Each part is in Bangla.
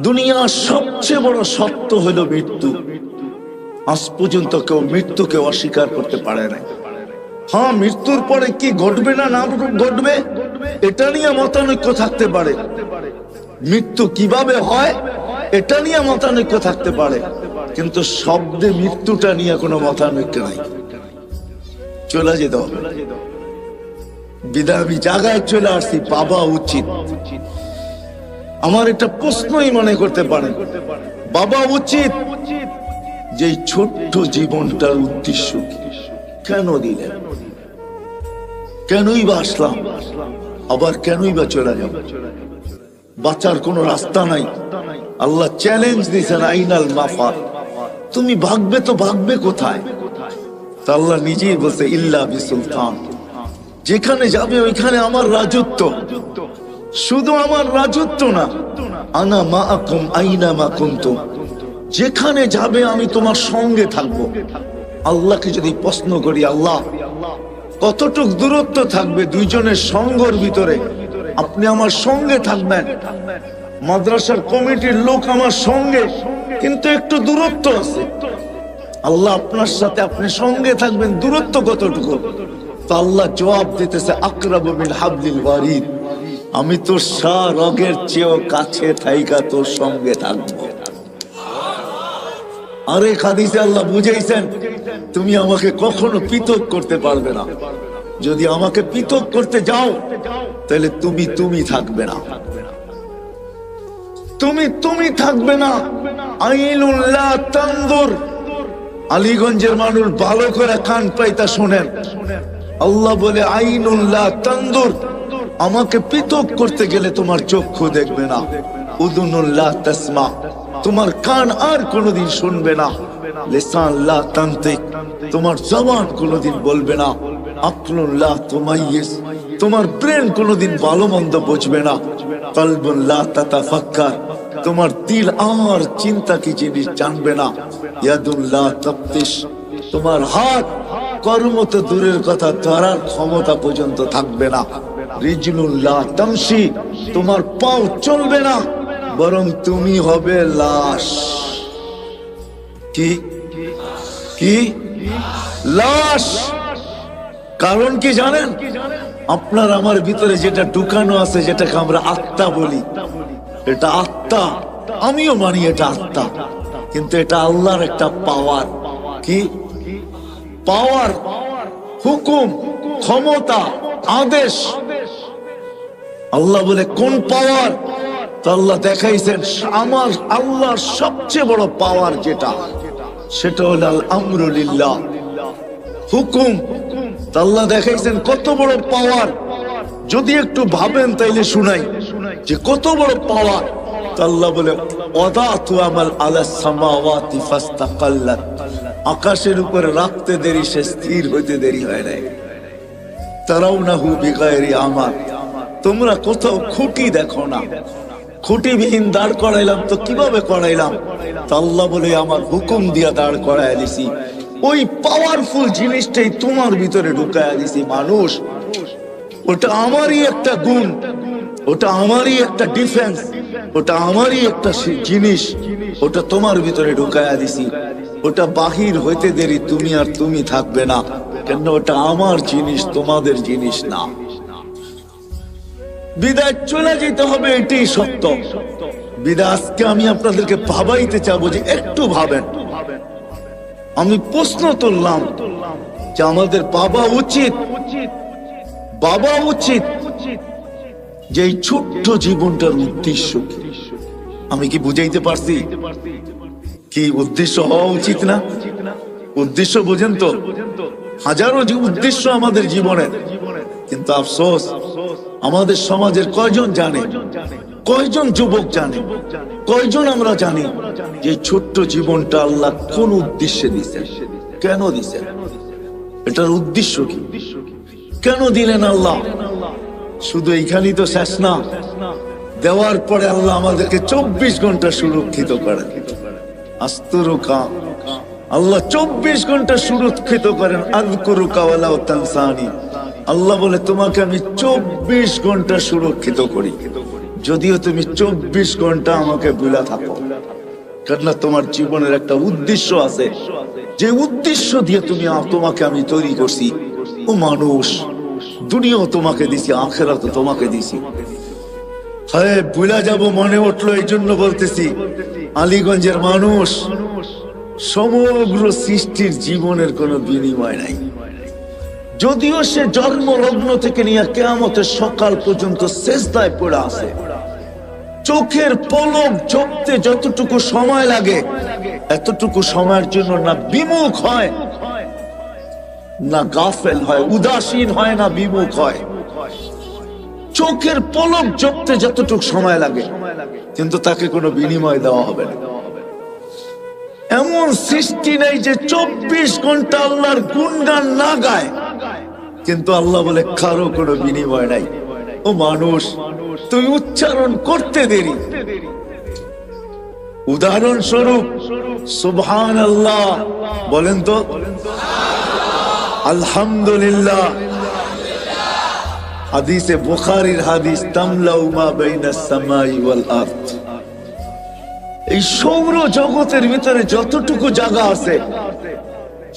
দুনিয়ার সবচেয়ে বড় সত্য হলো মৃত্যু। আজ পর্যন্ত কেউ মৃত্যুকে অস্বীকার করতে পারে না। হ্যাঁ, মৃত্যুর পরে কি ঘটবে না না ঘটবে এটা নিয়ে মতানৈক্য থাকতে পারে, মৃত্যু কিভাবে হয় এটা নিয়ে মতানৈক্য থাকতে পারে, কিন্তু শব্দে মৃত্যুটা নিয়ে কোনো মতানৈক্য নাই। চলে যেতে হবে। বিদায় আমি জায়গায় চলে আসছি, বাবা উচিত। আমার একটা প্রশ্নই মনে করতে পারেন, বাবা উচিত যে ছোট্ট জীবনটার উদ্দেশ্য কি? কেন দিলেন? কেনই বা আসলাম, আবার কেনই বা চলে যাব? বাঁচার কোন রাস্তা নাই। আল্লাহ চ্যালেঞ্জ দিয়েছেন, আইনাল মাফার, তুমি ভাগবে তো ভাগবে কোথায়? তা আল্লাহ নিজেই বলছে, ইল্লা বিসুলতান, যেখানে যাবে ওইখানে আমার রাজত্ব। শুধু আমার রাজত্ব না, আনা মাআকুম আইনা মা কুনতুম, যেখানে যাবে আমি তোমার সঙ্গে থাকবো। আল্লাহকে যদি প্রশ্ন করি, আল্লাহ কতটুক দূরত্ব থাকবে দুইজনের সঙ্গের ভিতরে, আপনি আমার সঙ্গে থাকবেন? মাদ্রাসার কমিটির লোক আমার সঙ্গে, কিন্তু একটু দূরত্ব আছে। আল্লাহ আপনার সাথে আপনি সঙ্গে থাকবেন, দূরত্ব কতটুকু? তো আল্লাহ জবাব দিতেছে, আকরাবু মিন হাবলিল ওয়ারিদ, আমি তোর রগের চেয়েও কাছে থাইকা তোর সঙ্গে থাকবো। আরে হাদিসে আল্লাহ বুঝাইছেন, তুমি আমাকে কখনো পৃথক করতে পারবে না। যদি আমাকে পৃথক করতে যাও তাহলে তুমি থাকবে না, তুমি থাকবে না। আইনুল্লাহ তানজুর, আলীগঞ্জের মানুষ ভালো করে কান পাইতা শোনেন। আল্লাহ বলে, আইনুল্লাহ তানজুর, আমাকে পৃথক করতে গেলে তোমার চক্ষু দেখবে না। উযুনুল্লাহ তাসমা, তোমার কান আর কোনোদিন শুনবে না। লিসান লা তানতিক, তোমার জবান কোনোদিন বলবে না। আকলুল্লাহ তুমাইয়িজ, তোমার ব্রেন কোনোদিন ভালো মন্দ বুঝবে না। কলবুন লা তাতাফাক্কার, তোমার দিল আর চিন্তা কি জিনিস জানবে না। ইয়াদুল্লাহ তাফতিশ, তোমার হাত কর্ম তো দূরের কথা, ধরার ক্ষমতা পর্যন্ত থাকবে না। রিজলুল্লাহ তামশি, তোমার পাও চলবে না, বরং তুমি হবে লাশ। কি কি লাশ? কারণ কি জানেন? আপনার আমার ভিতরে যেটা ঢুকানো আছে, যেটাকে আমরা আত্মা বলি, এটা আত্মা, আমিও মানি এটা আত্মা, কিন্তু এটা আল্লাহর একটা পাওয়ার। কি পাওয়ার? হুকুম, ক্ষমতা, আদেশ। আল্লাহ বলে কোন পাওয়ার? তো আল্লাহ দেখাইছেন, আমার আল্লাহর সবচেয়ে বড় পাওয়ার যেটা, সেটা হল আল আমরু লিল্লাহ, হুকুম। তো আল্লাহ দেখাইছেন কত বড় পাওয়ার। যদি একটু ভাবেন তাইলে শুনাই যে কত বড় পাওয়ার। তো আল্লাহ বলে, ওয়াদাতু আমাল আলাস সামাওয়াতি ফাস্তাকাল্লাত, আকাশের উপরে রাখতে দেরি, সে স্থির হইতে দেরি হয় নাই। তারাউনাহু বিগাইরি আমাল, তোমরা কোথাও খুঁটি দেখো না। খুঁটিবিহীন দাঁড় করাইলাম, তো কিভাবে করাইলাম? তা আল্লাহ বলে, আমার হুকুম দিয়া দাঁড় করাইয়া দিছি। ওই পাওয়ারফুল জিনিসটাই তোমার ভিতরে ঢুকাইয়া দিছি। মানুষ, ওটা আমারই একটা গুণ, ওটা আমারই একটা ডিফেন্স, ওটা আমারই একটা জিনিস, ওটা তোমার ভিতরে ঢুকাইয়া দিছি। ওটা বাহির হইতে দেরি, তুমি আর তুমি থাকবে না, কেন ওটা আমার জিনিস, তোমাদের জিনিস না। বিদায় চলে যেতে হবে, এটাই সত্য। বিদায় আজকে আমি আপনাদেরকে ভাবাইতে চাবো যে একটু ভাবেন। আমি প্রশ্ন তুললাম যে আমাদের বাবা উচিত যে এই ছোট্ট জীবনটার উদ্দেশ্য কি? আমি কি বুঝাইতে পারছি? কি উদ্দেশ্য হওয়া উচিত না? উদ্দেশ্য বোঝেন তো? হাজারো উদ্দেশ্য আমাদের জীবনের, কিন্তু আফসোস আমাদের সমাজের কয়জন জানে, কয়জন যুবক জানে, কয়জন আমরা জানি যে ছোট্ট জীবনটা আল্লাহ কোন উদ্দেশ্যে দিয়েছেন, কেন দিয়েছেন, এটার উদ্দেশ্য কি, কেন দিলেন আল্লাহ? শুধু এইখানেই তো শেষ না, দেওয়ার পরে আল্লাহ আমাদেরকে 24 ঘন্টা সুরক্ষিত করেন। আস্তুরুকা, আল্লাহ 24 ঘন্টা সুরক্ষিত করেন। আযকুরুকা ওয়ালা তানসানি, আল্লাহ বলে তোমাকে আমি 24 ঘন্টা সুরক্ষিত করি। যদিও তুমি 24 ঘন্টা আমাকে ভুলা থাকো, কেননা তোমার জীবনের একটা উদ্দেশ্য আছে, যে উদ্দেশ্য দিয়ে তোমাকে আমি তৈরি করছি। ও মানুষ, দুনিয়াও তোমাকে দিছি, আখিরাতও তোমাকে দিছি। হ্যাঁ, ভুলা যাব মনে উঠলো, এই জন্য বলতেছি, আলীগঞ্জের মানুষ, সমগ্র সৃষ্টির জীবনের কোনো বিনিময় নাই। যদিও সে জন্ম লগ্ন থেকে নিয়ে কিয়ামতের সকাল পর্যন্ত সেজদায় পড়ে আছে, চোখের পলক ঝপতে যতটুকু সময় লাগে, এতটুকু সময়ের জন্য না বিমুখ হয়, না গাফেল হয়, উদাসীন হয়, না বিমুখ হয়। চোখের পলক ঝপতে যতটুকু সময় লাগে, কিন্তু তাকে কোনো বিনিময় দেওয়া হবে না। এমন সৃষ্টি নেই যে 24 ঘন্টা আল্লাহর গুণগান না গায়, কিন্তু আল্লাহ বলে কারো কোনো বিনিময় নাই। ও মানুষ, তুই উচ্চারণ করতে দেরি। উদাহরণস্বরূপ সুবহানাল্লাহ বলেন তো, আলহামদুলিল্লাহ। হাদিসে বুখারীর হাদিস, তামলাউ মা বাইনাস সামাই ওয়াল আরদ। এই সৌর জগতের ভিতরে যতটুকু জায়গা আছে,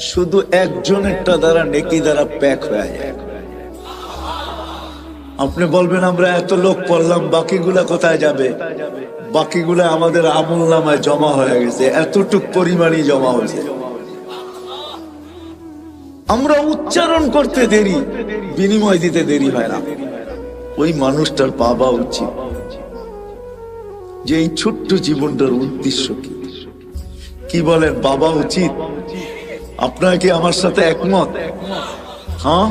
শুধু একজনেরটা দ্বারা নেকি দ্বারা প্যাক হয়ে যায়। আপনি বলবেন আমরা এত লোক পড়লাম, বাকিগুলা কোথায় যাবে? বাকিগুলা আমাদের আমলনামায় জমা হয়ে গেছে, এতটুক পরিমাণই জমা হয়েছে। আমরা উচ্চারণ করতে দেরি, বিনিময় দিতে দেরি হয় না। ওই মানুষটার পাওয়া উচিত যে এই ছোট্ট জীবনটার উদ্দেশ্য কি। কি বলেন, বাবা উচিত? আপনারা কি আমার সাথে একমত? হ্যাঁ,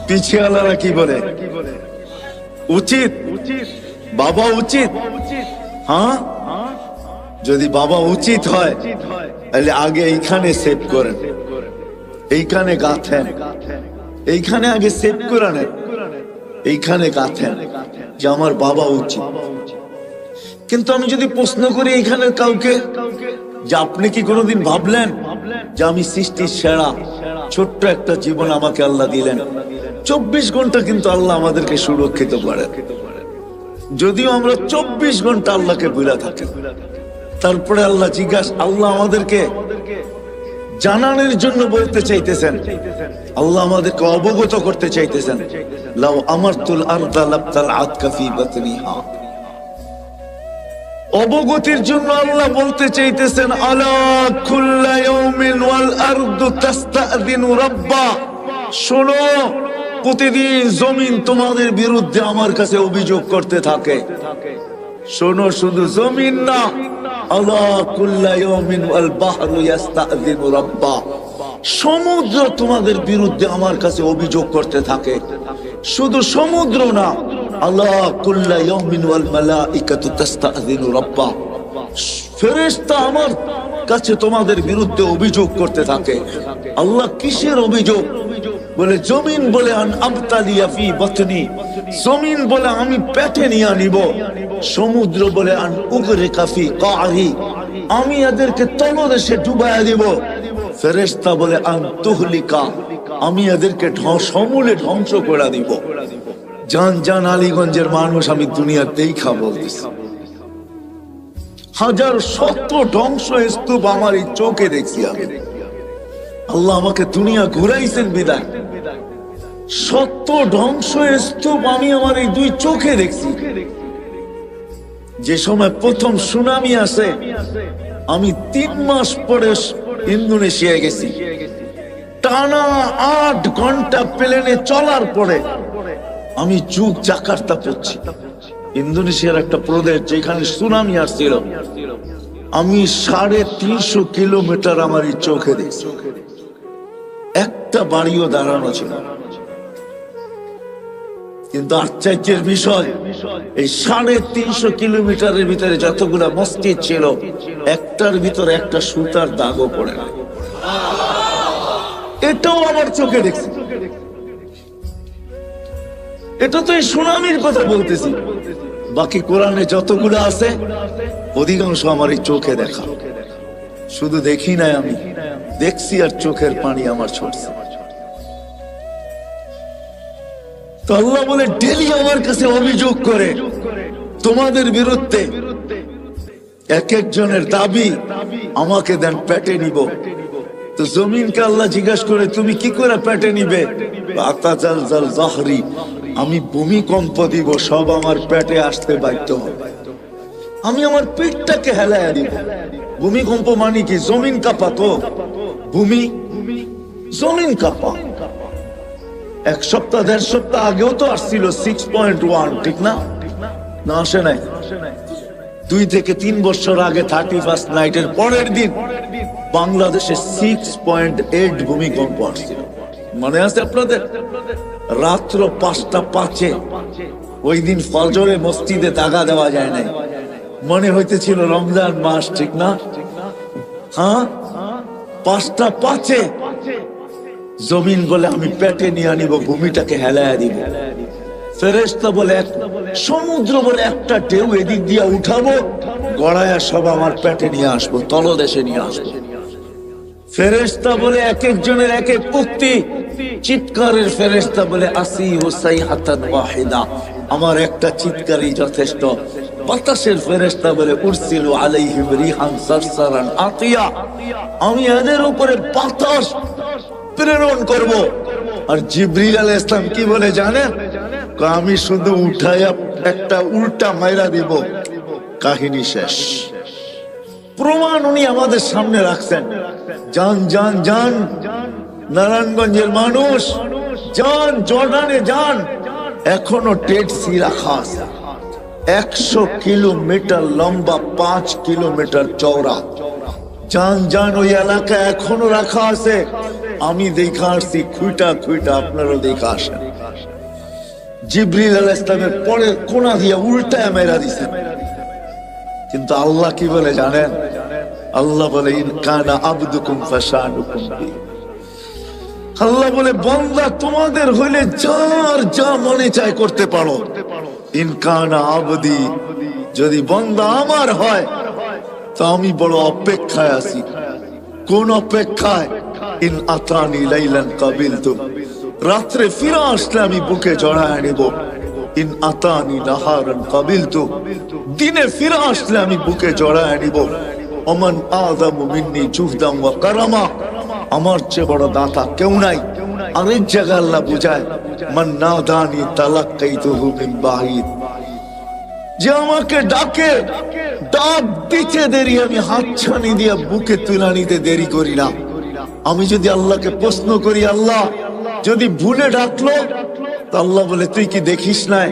পিছিয়ালারা কি বলে? উচিত, বাবা উচিত। হ্যাঁ, যদি বাবা উচিত হয় তাহলে আগে এইখানে সেভ করেন, এইখানে গাঁথেন, এইখানে আগে সেভ করে নেন, এইখানে গাঁথেন যে আমার বাবা উচিত। কিন্তু আমি যদি প্রশ্ন করি এইখানে কাউকে যে আপনি কি কোনোদিন ভাবলেন যে আমি সৃষ্টির সেরা, ছোট্ট একটা জীবন আমাকে আল্লাহ দিলেন, 24 ঘন্টা কিন্তু আল্লাহ আমাদেরকে সুরক্ষিত করেন। যদিও আমরা 24 ঘন্টা আল্লাহকে ভুলে থাকি, তারপরে আল্লাহ আল্লাহ আমাদেরকে জানানোর জন্য বলতে চাইতেছেন, আল্লাহ আমাদেরকে অবগত করতে চাইতেছেন, লাউ আমারতুল আরদা লাবতাল আতকা ফি বাতনিহা। অবগতির জন্য আল্লাহ বলতে চাইতেছেন, আলা কুল্লা ইয়াউমিন ওয়াল আরদু তাস্তাযিনু রাব্বা। শোনো, প্রতিদিন জমিন তোমাদের বিরুদ্ধে আমার কাছে অভিযোগ করতে থাকে। শোনো, শুধু জমিন না, আলা কুল্লা ইয়াউমিন ওয়াল বাহরু ইস্তাযিনু রাব্বা। সমুদ্র তোমাদের বিরুদ্ধে আমার কাছে অভিযোগ করতে থাকে। শুধু সমুদ্র না, আলা কুল্লা ইয়াউমিন ওয়াল মালাইকাতু তাস্তাযিনু রাব্বা। ফেরেশতা আমার কাছে তোমাদের বিরুদ্ধে অভিযোগ করতে থাকে। আল্লাহ কিসের অভিযোগ? বলে জমিন বলে আন আবতালিয়া ফি বাতনি, জমিন বলে আমি পেটে নিয়ে নিব। সমুদ্র বলে আন উগরিকা ফি কারি, আমি এদেরকে তলদেশে ডুবাইয়া দিব। ফেরেশতা বলে আন তুহলিকা, আমি এদেরকে সমূলে ধ্বংস করে দিব। জান আলীগঞ্জের মানুষ, আমি দুনিয়ার দেখা বলতেছি, হাজার শত ধ্বংস স্তূপ আমার এই চোখে দেখছি আমি। আল্লাহ আমাকে দুনিয়া ঘুরাইছেন বিদায়, শত ধ্বংস স্তূপ আমি আমার এই দুই চোখে দেখছি। যে সময় প্রথম সুনামি আসে, আমি 3 মাস পরে ইন্দোনেশিয়া গেছি। টানা 8 ঘন্টা প্লেনে চলার পরে আমি জাকার্তা পড়ছি, ইন্দোনেশিয়ার একটা প্রদেশ যেখানে সুনামি আসছিল। আমি 350 কিলোমিটার আমার এই চোখে দেখছি, একটা বাড়িও দাঁড়ানো ছিল। কিন্তু আশ্চর্যের বিষয়, এই 350 কিলোমিটারের ভিতরে যতগুলা মসজিদ ছিল, একটার ভিতরে একটা সুতার দাগও পড়ে না। এটাও আমার চোখে দেখছি। এটা তো এই সুনামির কথা বলতেছি। বাকি কোরআনে যতগুলো আছে অধিকাংশ আমার এই চোখে দেখা। শুধু দেখি নাই, আমি দেখছি আর চোখের পানি আমার ছড়ছে। তো আল্লাহ বলে ডেলি আমার কাছে অভিযোগ করে, তোমাদের বিরুদ্ধে এক একজনের দাবি আমাকে দেন পেটে নিব। তো জমিনকে আল্লাহ জিজ্ঞাসা করে তুমি কি করে পেটে নিবে? আমি ভূমিকম্প দিব, সব আমার পেটে আসতে বাধ্য হবে। আমি আমার পেটটাকে হেলায়া দিব। ভূমিকম্প মানে কি? জমিন কাঁপা। তো ভূমি জমিন কাঁপা। এক সপ্তাহ 1.5 সপ্তাহ আগেও তো আসছিল 6.1, ঠিক না? না আসে নাই? 2 থেকে 3 বছর আগে 31st নাইটের পরের দিন বাংলাদেশে 6.8 ভূমিকম্প আসছিল। মনে আছে আপনাদের? রাত্র 5টা 5-এ, ওই দিন ফজরে মসজিদে দাগা দেওয়া যায় নাই, মনে হইতেছিল রমজান মাস, ঠিক না? হ্যাঁ, 5টা 5-এ জমিন বলে আমি পেটে নিয়ে আনিব, ভূমিটাকে হেলায়া দিব। ফেরেশতা বলে সমুদ্র বলে একটা ঢেউ এদিক দিয়ে উঠাবো, গড়ায়া সব আমার পেটে নিয়ে আসবো, তলদেশে নিয়ে আসবো। ফেরেশতা বলে এক একজনের এক এক উক্তি। চিৎকারের ফেরেশতা বলে আসি হুসাইহাতান ওয়াহিদা, আমার একটা চিৎকারই যথেষ্ট। বাতাসের ফেরেশতা বলে উরসিলু আলাইহিম রিহান সারসারান আতিয়া, আমি এদের উপরে বাতাস প্রেরণ করব। আর জিবরিল আলাইহিস সালাম কি বলে জানেন? আমি শুধু উঠায়া একটা উল্টা মাইরা দিব, কাহিনী শেষ। প্রমাণ উনি আমাদের সামনে রাখছেন। যান যান যান নারায়ণগঞ্জের মানুষ, যান জর্ডানে যান, এখনো ডেড সি রাখা আছে, 100 কিলোমিটার লম্বা, 5 কিলোমিটার চওড়া। যান যান, ওই এলাকা এখনো রাখা আছে। আমি দেখা আসছি খুঁটা খুঁটা, আপনারও দেখা আসেন। জিবরিল আলাইহিস সালামের পরের কোনা দিয়ে উল্টায় মেরা দিছেন। কিন্তু আল্লাহ কি বলে জানেন? আল্লাহ বলে ইন কানা আবদুকুম ফাশানুকুম বি, আল্লাহ বলে বান্দা তোমাদের হইলে যার যা মনে চায় করতে পারো। ইন কানা আবদি, যদি বান্দা আমার হয় তো আমি বড় অপেক্ষায় আছি। কোন অপেক্ষায়? ইন আতানি লাইলান কাবিলতু, রাত্রে ফিরে আসলে আমি বুকে জড়ায় নেব। ইন আতানি নাহারান কাবিলতু, দিনে ফিরে আসলে আমি বুকে জড়ায় নিব। ওমান আযামু মিন্নি জুহদান ওয়া কারামা, আমার চেয়ে বড় দাতা কেউ নাই। আরেক জায়গায় আল্লাহ বুঝায় মান নাদানি তালাক্কাইতুহু মিন বাঈদ, যে আমাকে ডাকে, ডাক দিতে দেরি, আমি হাতছানি দিয়ে বুকে তুলে নিতে দেরি করি না। আমি যদি আল্লাহকে প্রশ্ন করি, আল্লাহ যদি ভুলে ডাকলো, তো আল্লাহ বলে তুই কি দেখিস নাই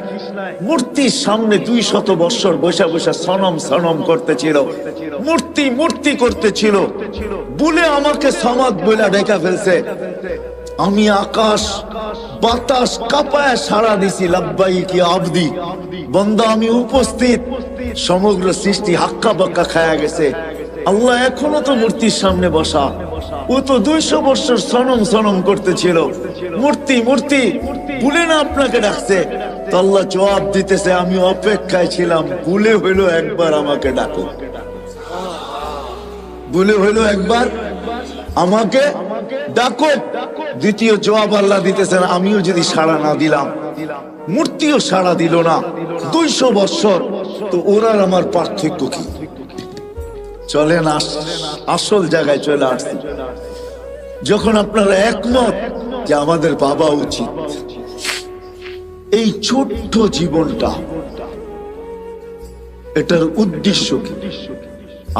মূর্তির সামনে 200 বছর বসে বসে সনম সনম করতেছিল, মূর্তি মূর্তি করতেছিল, ভুলে আমাকে সমাদ বলে ডেকে ফেলছে। আমি আকাশ বাতাস কাঁপায় সাড়া দিছি, লাব্বাইকি আবদি, বান্দা আমি উপস্থিত। সমগ্র সৃষ্টি হাক্কা বাক্কা খায়া গেছে। আল্লাহ এখনো তো মূর্তির সামনে বসা, ও তো 200 বছর সনম সনম করতেছিল, মূর্তি মূর্তি, ভুলে না আপনাকে ডাকছে। তো আল্লাহ জবাব দিতেছে আমি অপেক্ষায় ছিলাম, ভুলে হইলো একবার আমাকে ডাকো, ভুলে হইলো একবার আমাকে ডাকো। দ্বিতীয় জবাব আল্লাহ দিতেছেন আমিও যদি সাড়া না দিলাম, মূর্তিও সাড়া দিল না 200 বছর, তো ওরার আমার পার্থক্য কি? চলেন আসল জায়গায় চলে আসছি। যখন আপনারা একমত যে আমাদের বাবা উচিত, এই ছোট্ট জীবনটা, এটার উদ্দেশ্য কি?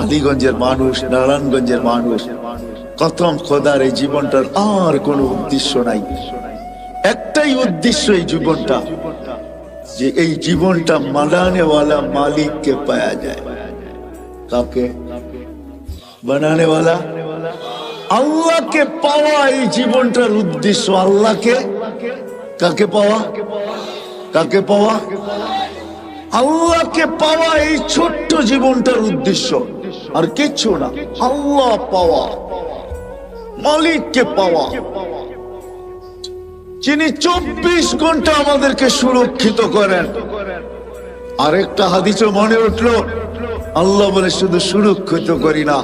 আলীগঞ্জের মানুষ, নারায়ণগঞ্জের মানুষ, কসম খোদার এই জীবনটার আর কোনো উদ্দেশ্য নাই। একটাই উদ্দেশ্য এই জীবনটা, যে এই জীবনটা বানানেওয়ালা মালিককে পাওয়া যায়। কাকে? বানানেওয়ালা আল্লাহকে পাওয়া, এই জীবনটার উদ্দেশ্য। আল্লাহকে কাকে পাওয়া? কাকে পাওয়া? আল্লাহকে পাওয়া, এই ছোট্ট জীবনটার উদ্দেশ্য, আর কিচ্ছু না। আল্লাহ পাওয়া, মালিককে পাওয়া, যিনি 24 ঘন্টা আমাদেরকে সুরক্ষিত করেন। আরেকটা হাদিসে মনে উঠলো, আল্লাহ বলে শুধু সুরক্ষিত করি না,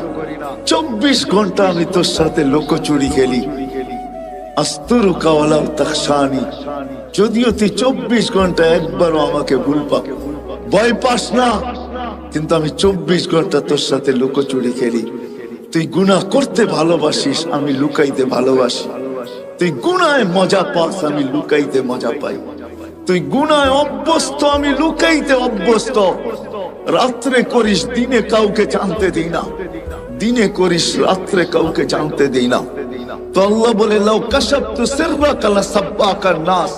24 ঘন্টা আমি তোর সাথে লুকোচুরি খেলি। আস্তুরুকা ওয়ালা তাখশানি, যদিও তুই 24 ঘন্টা একবারও আমাকে ভয় পাস না, কিন্তু আমি 24 ঘন্টা তোর সাথে লুকোচুরি খেলি। তুই গুনাহ করতে ভালোবাসিস, আমি লুকাইতে ভালোবাসি। তুই গুনায় মজা পাস, আমি লুকাইতে মজা পাই। তুই গুনায় অভ্যস্ত, আমি লুকাইতে অভ্যস্ত। রাত্রে করিস, দিনে কাউকে জানতে দিই না। দিনে করিস, রাত্রে কাউকে জানতে দিই না। তো আল্লাহ বলে, লাউ কাশাফতু সিররাকা লাসাব্বাকান নাস,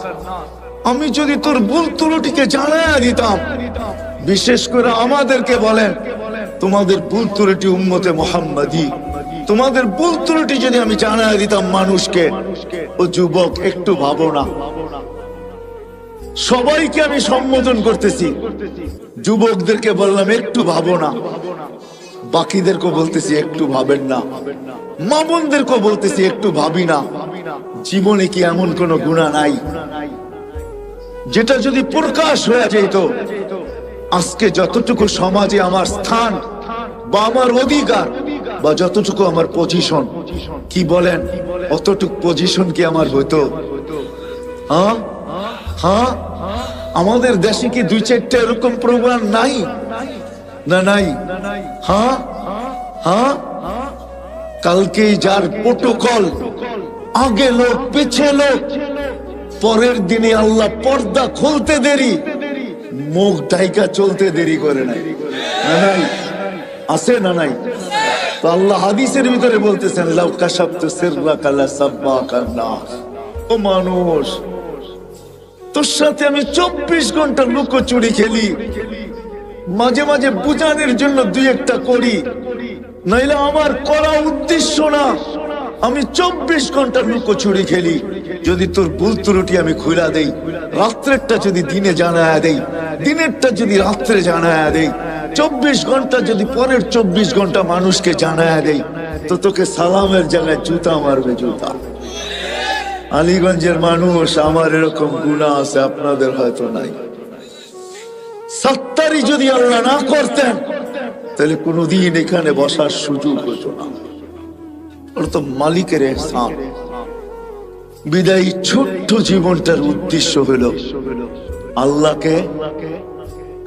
আমি যদি তোর ভুল ত্রুটিকে জানায়া দিতাম। বিশেষ করে আমাদেরকে বলেন, তোমাদের ভুল ত্রুটি উম্মতে মুহাম্মাদি, তোমাদের ভুল ত্রুটি যদি আমি জানায়া দিতাম মানুষকে, ও যুবক একটু ভাবো না। সবাইকে আমি সম্বোধন করতেছি, যুবকদেরকে বললাম একটু ভাবো না, বাকিদেরকে বলতেছি একটু ভাবেন না, মা বোনদেরকে বলতেছি একটু ভাবি না। জীবনে কি এমন কোন গুনাহ নাই যেটা যদি প্রকাশ হয়ে যেত, আজকে যতটুকু সমাজে আমার স্থান বা আমার অধিকার বা যতটুকু আমার পজিশন, কি বলেন অতটুকু পজিশন কি আমার হতো? হ্যাঁ হ্যাঁ, আমাদের দেশে কি 2-4টা এরকম প্রোগ্রাম নাই? না নাই। হ্যাঁ হ্যাঁ, কালকে যার প্রোটোকল, আগে লোক পিছে লোক, পরের দিনে আল্লাহ পর্দা খুলতে দেরি, মুখ ঢাইকা চলতে দেরি করে নাই। না নাই, আছে না নাই? তো আল্লাহ হাদিসের ভিতরে বলতেছেন, লাউ কাশাফতু সিররাকা লাসাব্বাকান নাস। ও মানুষ, তোর সাথে আমি 24 ঘন্টা লুকোচুরি খেলি, মাঝে মাঝে বুঝানোর জন্য 2-1টা করি, নাইলে আমার করা উদ্দেশ্য না। আমি 24 ঘন্টা লুকোচুরি খেলি। যদি তোর ভুল ত্রুটি আমি খুলা দেই, রাত্রেরটা যদি দিনে জানায়া দেই, দিনেরটা যদি রাত্রে জানায়া দেই, 24 ঘন্টা যদি পরের 24 ঘন্টা মানুষকে জানায়া দেই, তো তোকে সালামের জায়গায় জুতা মারবে, জুতা। আলীগঞ্জের মানুষ, আমার এরকম গুনাহ আছে, আপনাদের হয়তো নাই। সত্তারি যদি আল্লাহ না করতেন, তাহলে কোনদিন এখানে বসার সুযোগ হতো না। ওর তো মালিকের ইহসান। বিদায়ী ছোট্ট জীবনটার উদ্দেশ্য হলো আল্লাহকে,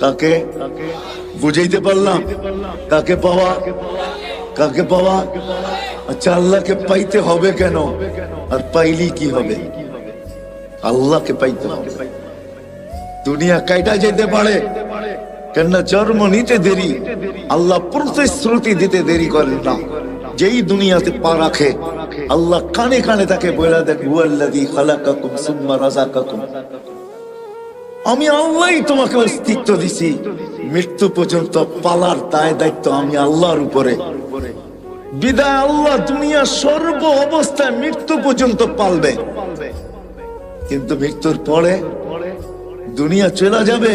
কাকে বুঝাইতে পারলাম? কাকে পাওয়া, কাকে পাওয়া? আচ্ছা, আল্লাহকে পাইতে হবে কেন? আর পাইলি কি হবে? আল্লাহকে পাইতে হবে। দুনিয়া কাইটা যেতে পারে, কেননা জন্ম নিতে দেরি, আল্লাহ প্রতিশ্রুতি দিতে দেরি করেন না। যেই দুনিয়াতে পা রাখে, আল্লাহ কানে কানে তাকে বলে দেন, হুয়াল্লাযী খালাকাকুম সুম্মা রাযাকাকুম, আমি আল্লাহই তোমাকে অস্তিত্ব দিছি, মৃত্যু পর্যন্ত পালার দায় দায়িত্ব আমি আল্লাহর উপরে। বিদায় আল্লাহ দুনিয়া সর্ব অবস্থায় মৃত্যু পর্যন্ত পালবে, কিন্তু মৃত্যুর পরে দুনিয়া চলে যাবে,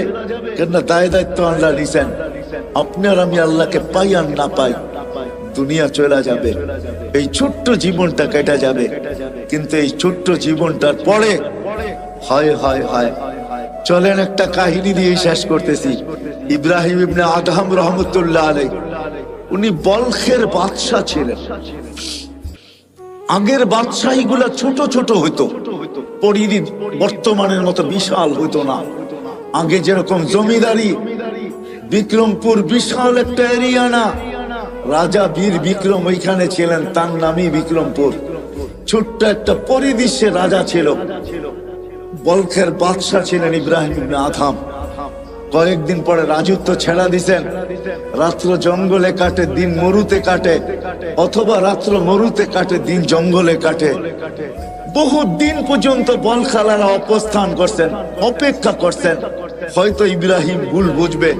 কেননা দায় দায়িত্ব আল্লাহ নিছেন। আপনার আমি আল্লাহকে পাই আর না পাই, দুনিয়া চলে যাবে, এই ছোট্ট জীবনটা কেটে যাবে। কিন্তু এই ছোট্ট জীবনটার পরে হায় হায় হায়, চলেন একটা কাহিনী দিয়ে শেষ করতেছি। ইব্রাহিম ইবনে আদহাম রহমতুল্লাহ আলাইহি, উনি বলখের বাদশা ছিলেন। আগের বাদশাহী গুলা ছোট ছোট হইতো, পরিধি বর্তমানের মতো বিশাল হইতো না। আগে যেরকম জমিদারি, বিক্রমপুর বিশাল একটা এরিয়া না, রাজা বীর বিক্রম ওইখানে ছিলেন, তার নামই বিক্রমপুর। ছোট্ট একটা পরিদৃশ্যে রাজা ছিল, বলখের বাদশা ছিলেন ইব্রাহিম ইবনে আদহাম। কয়েকদিন পরে রাজত্ব ছেড়া দিছেন। রাত্র জঙ্গলে কাটে, দিন মরুতে কাটে, অথবা রাত্র মরুতে কাটে, দিন জঙ্গলে কাটে। বহু দিন পর্যন্ত বলখালারা অবস্থান করছেন, অপেক্ষা করছেন, হয়তো ইব্রাহিম ভুল বুঝবে,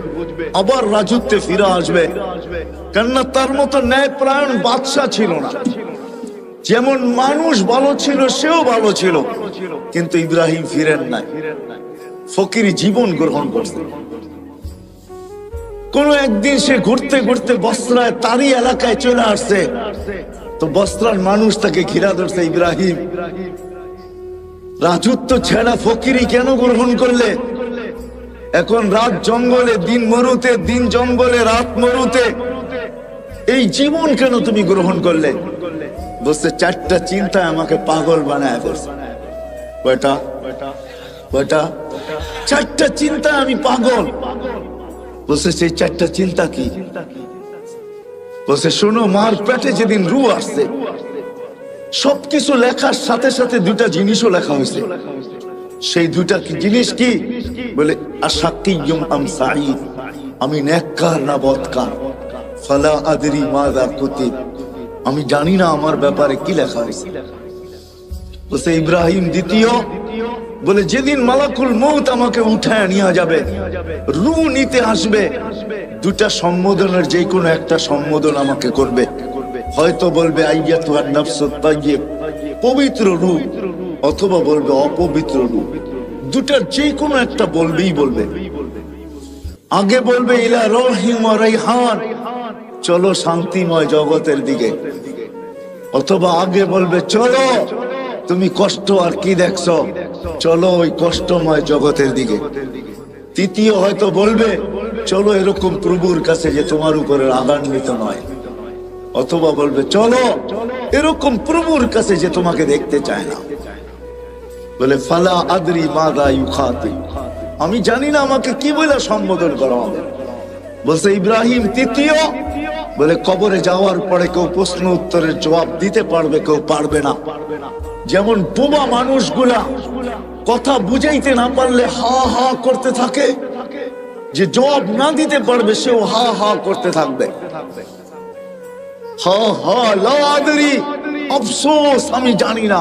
আবার রাজত্বে ফিরে আসবে। কেননা তার মতো ন্যায়পরায়ণ বাদশা ছিল না। যেমন মানুষ ভালো ছিল, সেও ভালো ছিল, কিন্তু ইব্রাহিম ফিরেন নাই, ফকিরি জীবন গ্রহণ করছে। কোন একদিন সে ঘুরতে ঘুরতে বস্ত্রায় তারই এলাকায় চলে আসছে, তো বস্ত্রার মানুষ তাকে ঘিরা ধরছে, ইব্রাহিম রাজত্ব ছেড়া ফকিরি কেন গ্রহণ করলে? এখন রাত জঙ্গলে, দিন মরুতে, দিন জঙ্গলে, রাত মরুতে, এই জীবন কেন তুমি গ্রহণ করলে? বলছে, 4টা চিন্তা আমাকে পাগল বানায় ফেলছে। কয়টা? 4টা চিন্তা আমি পাগল। বলছে সেই চারটা চিন্তা কি? বলছে শোনো, মার পেটে যেদিন রু আসছে সবকিছু লেখার সাথে সাথে দুটা জিনিসও লেখা হয়েছে। সেই দুটা কি জিনিস কি? বলে আশাকিয়ুম আম সাঈদ, আমি নেককার না বদকার। ফালা আদরি মাযা কুতিব, আমি জানি না আমার ব্যাপারে কি লেখা হয়েছে। বলছে ইব্রাহিম দ্বিতীয়, বলে যেদিন মালাকুল মউত আমাকে উঠায় নিয়ে যাবে, রু নিতে আসবে, দুটা সম্বোধনের যে কোনো একটা সম্বোধন আমাকে করবে। হয়তো বলবে আইয়াতুহান নাফসুত তাইয়্যিব, পবিত্র রু, অথবা বলবে অপবিত্র রু। দুটার যে কোনো একটা বলবেই বলবে। আগে বলবে ইলা রহিম ওয়া রাইহান, চলো শান্তিময় জগতের দিকে। অথবা আগে বলবে চলো তুমি কষ্ট আর কি দেখছো, চলো ওই কষ্টময় জগতের দিকে। তৃতীয় হয়তো বলবে চলো এরকম প্রভুর কাছে যে তোমার উপরে রাগান্বিত নয়। অথবা বলবে চলো এরকম প্রভুর কাছে যে তোমাকে দেখতে চায় না। বলে ফালা আদরি মাযা ইউখাতিব, আমি জানি না আমাকে কি বলে সম্বোধন করা হবে। বলছে ইব্রাহিম তৃতীয়, বলে কবরে যাওয়ার পরে কেউ প্রশ্ন উত্তরের জবাব দিতে পারবে, কেউ পারবে না। যেমন বোবা মানুষগুলা কথা বুঝাইতে না পারলে হা হা করতে থাকে, যে জবাব না দিতে পারবে সেও হা হা করতে থাকবে। হা হা লা আদরি, আফসোস আমি জানি না।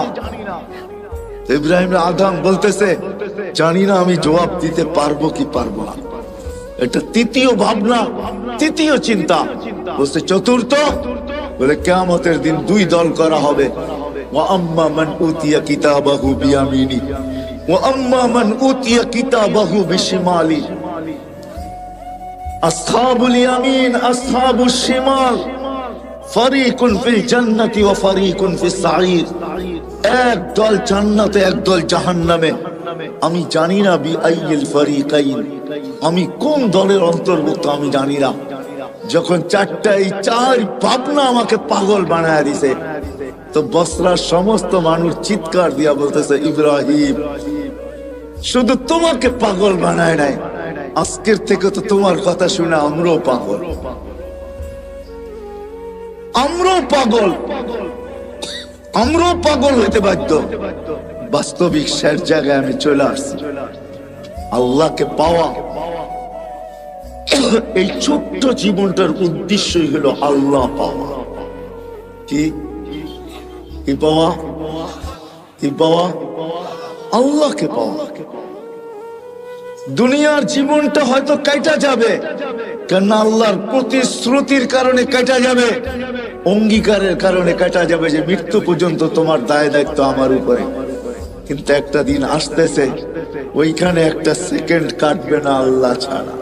ইব্রাহিম আদম বলতেছে জানি না আমি জবাব দিতে পারবো কি পারবো না। এটা তৃতীয় ভাবনা, তৃতীয় চিন্তা। বলছে চতুর্থ, বলে কিয়ামতের দিন দুই দল করা হবে। ওয়া আম্মা মান উতিয়া কিতাবাহু বিয়ামিনি ওয়া আম্মা মান উতিয়া কিতাবাহু বিশিমালি। আসহাবুল ইয়ামিন আসহাবুশ শিমাল, ফারিকুন ফিল জান্নাতি ওয়া ফারিকুন ফিস সাঈর। এক দল জান্নাতে, এক দল জাহান্নামে। আমি জানি না বি আইয়িল ফারিকাইন, আমি কোন দলের অন্তর্ভুক্ত আমি জানি না। যখন চার ভাবনা আমাকে পাগল বানায় দিছে, তো বসরার সমস্ত মানুষ চিৎকার দিয়া বলতেছে ইব্রাহিম শুধু তোমাকে পাগল বানায় নাই, আজকের থেকে তো তোমার কথা শুনে আমরাও পাগল, আমরাও পাগল, আমরাও পাগল হইতে বাধ্য। বাস্তবিক শেষ জায়গায় আমি চলে আসছি। আল্লাহকে পাওয়া, এই ছোট্ট জীবনটার উদ্দেশ্যই হলো আল্লাহ পাওয়া। কি কি পাওয়া? কি পাওয়া? আল্লাহকে পাওয়া। দুনিয়ার জীবনটা হয়তো কাটা যাবে, কেন আল্লাহর প্রতিশ্রুতির কারণে কাটা যাবে, অঙ্গীকারের কারণে কাটা যাবে যে মৃত্যু পর্যন্ত তোমার দায় দায়িত্ব আমার উপরে। কিন্তু একটা দিন আসতেছে, ওইখানে একটা সেকেন্ড কাটবে না আল্লাহ ছাড়া,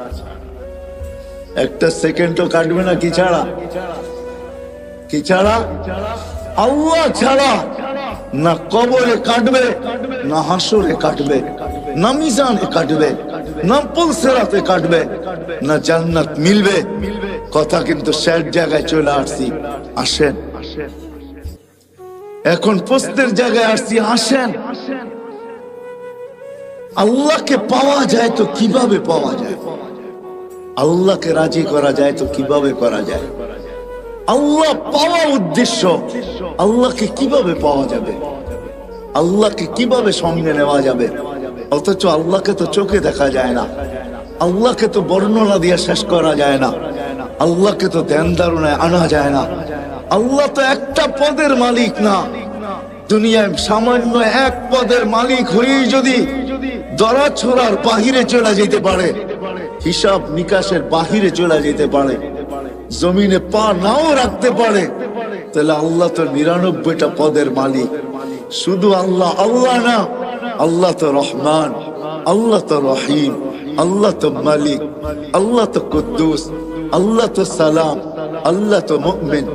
একটা সেকেন্ডও কাটবে না। কি ছাড়া? কি ছাড়া? আল্লাহ ছাড়া। না কবরে কাটবে, না হাসরে কাটবে, না মিজানে কাটবে, না পুলসিরাতে কাটবে, না জান্নাত মিলবে। কথা কিন্তু শেষ জায়গায় চলে আসছি। আসেন, এখন প্রশ্নের জায়গায় আসছি। আসেন, আল্লাহকে পাওয়া যায় তো কিভাবে পাওয়া যায়? আল্লাহকে রাজি করা যায় তো কিভাবে করা যায়? আল্লাহ পাওয়া উদ্দেশ্য, আল্লাহকে কিভাবে পাওয়া যাবে? আল্লাহকে কিভাবে সঙ্গে নেওয়া যাবে? অথচ আল্লাহকে তো চোখে দেখা যায় না, আল্লাহকে তো বর্ণনা দিয়ে শেষ করা যায় না, আল্লাহকে তো ধ্যান ধারণায় আনা যায় না। আল্লাহ তো একটা পদের মালিক না। দুনিয়ায় সামান্য এক পদের মালিক হয়েই যদি দরা ছোড়ার বাহিরে চলে যেতে পারে, হিসাব নিকাশের বাহিরে চলে যেতে পারে, জমিনে পা নাও রাখতে পারে, তাহলে আল্লাহ তো ৯৯টা পদের মালিক। শুধু আল্লাহ আল্লাহ না, আল্লাহ তো রহমান, আল্লাহ তো রহিম, আল্লাহ তো মালিক, আল্লাহ তো কুদ্দুস, আল্লাহ তো সালাম, আল্লাহ তো মুমিন,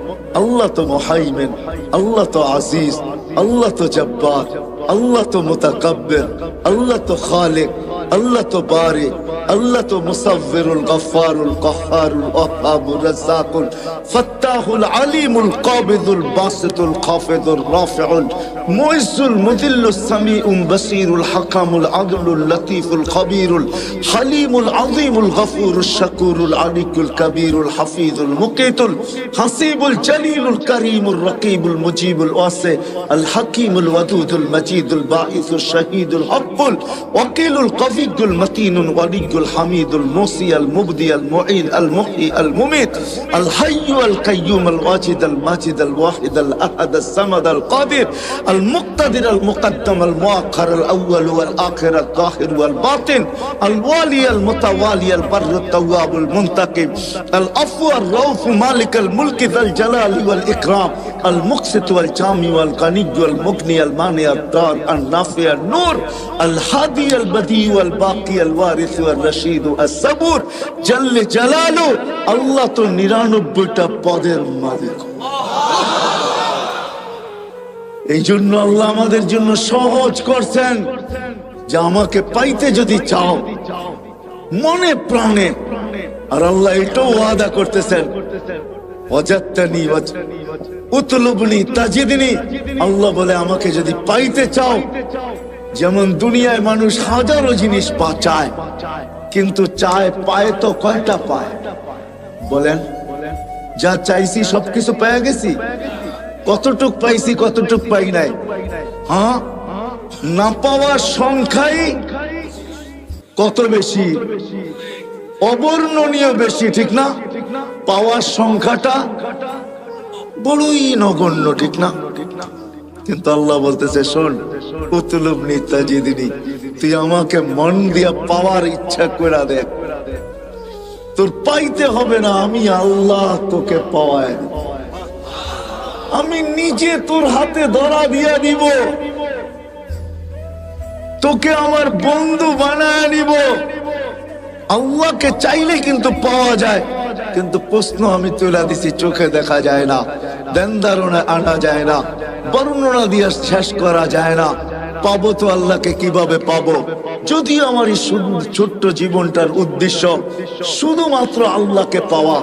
আল্লাহ তো মুহাইমিন, আল্লাহ তো আজিজ, আল্লাহ তো জব্বার, আল্লাহ তো মুতাকাব্বির, আল্লাহ তো খালিক, আল্লাহ তো বারি, আল্লাহ তো মুসাব্বিরুল গফফারুল কাহ্হারুল ওয়াহ্হাবুর রাজ্জাকুল ফাত্তাহুল আলিমুল কাবিদুল বাসিতুল খাফিদুর রাফিউল মুইজ্জুল মুযিল্লুস সামিউম বাসীরুল হাকামুল আদলুল লতীফুল খবীরুল হালিমুল আযীমুল গফুরুশ শাকুরুল আলিকুল কবীরুল হাফিজুল মুকিতুল হাসিবুল জলিলুল করিমুর রকিবুল মুজিবুল ওয়াসি আল হাকিমুল ওয়াদুদুল মজিদুল বাঈসুশ শাহীদুল হক্কুল ওয়াকিলুল কফিয়ুল মতিনুল ওয়ালিয়ুল হামিদুল মুসি আল মুবদি আল মুঈদ আল মুহয়ি আল মুমীত আল হাইয়্যু আল কাইয়্যুম আল ওয়াজিদ আল মাজিদ আল ওয়াহিদ আল আহাদ আল সামাদ আল কাদির আল মুক্তাদির আল মুকদ্দম আল মুআক্খার আল আউয়াল ওয়াল আখির আল যাহির ওয়াল বাতিন আল ওয়ালি আল মুতাওয়ালি আল বরর আল তাওয়াব আল মুনতাকিম আল আফু আর রাউফ মালিক আল মুলক যাল জালাল ওয়াল ইকরাম আল মুকসিত ওয়াল জামি ওয়াল গানি ওয়াল মুগনি আল মানি আল দার আল নাফি আল নূর আল হাদি আল বদি ওয়াল বাকি আল ওয়ারিস ওয়াল রশিদ আল সাবুর জল জালালু। আল্লাহ তো 99টা পদের মালিক। এই জন্য আল্লাহ আমাদের জন্য সহজ করছেন যে আমাকে পাইতে যদি চাও মনে প্রাণে, আর আল্লাহ এটাও ওয়াদা করতেছেন ওয়াজাদতানি উতলুবনি তাজিদনি। আল্লাহ বলে আমাকে যদি পাইতে চাও, যেমন দুনিয়ায় মানুষ হাজারো জিনিস চায়, কিন্তু চায় পায় তো কয়টা পায় বলেন? যা চাইছি সবকিছু পেয়ে গেছি? কতটুক পাইছি কতটুক পাই নাই? হ্যাঁ, না পাওয়ার সংখ্যাই কত বেশি, অবর্ণনীয় বেশি, ঠিক না? পাওয়ার সংখ্যাটা বড়ই নগণ্য, ঠিক না? কিন্তু আল্লাহ বলতেছে শোন, উতলুবনি তাজিদনি, তুই আমাকে মন দিয়া পাওয়ার ইচ্ছা করে দেখ। তোর পাইতে হবে না, আমি আল্লাহ তোকে পাওয়ায়, আমি নিজে তোর হাতে ধরা দিয়া দিব, তোকে আমার বন্ধু বানায় নিব। আল্লাহকে চাইলে কিন্তু পাওয়া যায়, কিন্তু প্রশ্ন আমি তুলে দিছি, চোখে দেখা যায় না, ধ্যান ধারণা আনা যায় না, বর্ণনা দিয়ে শেষ করা যায় না। পাবো তো আল্লাহকে কিভাবে পাবো? যদি আমার এই ছোট্ট জীবনটার উদ্দেশ্য শুধুমাত্র আল্লাহকে পাওয়া,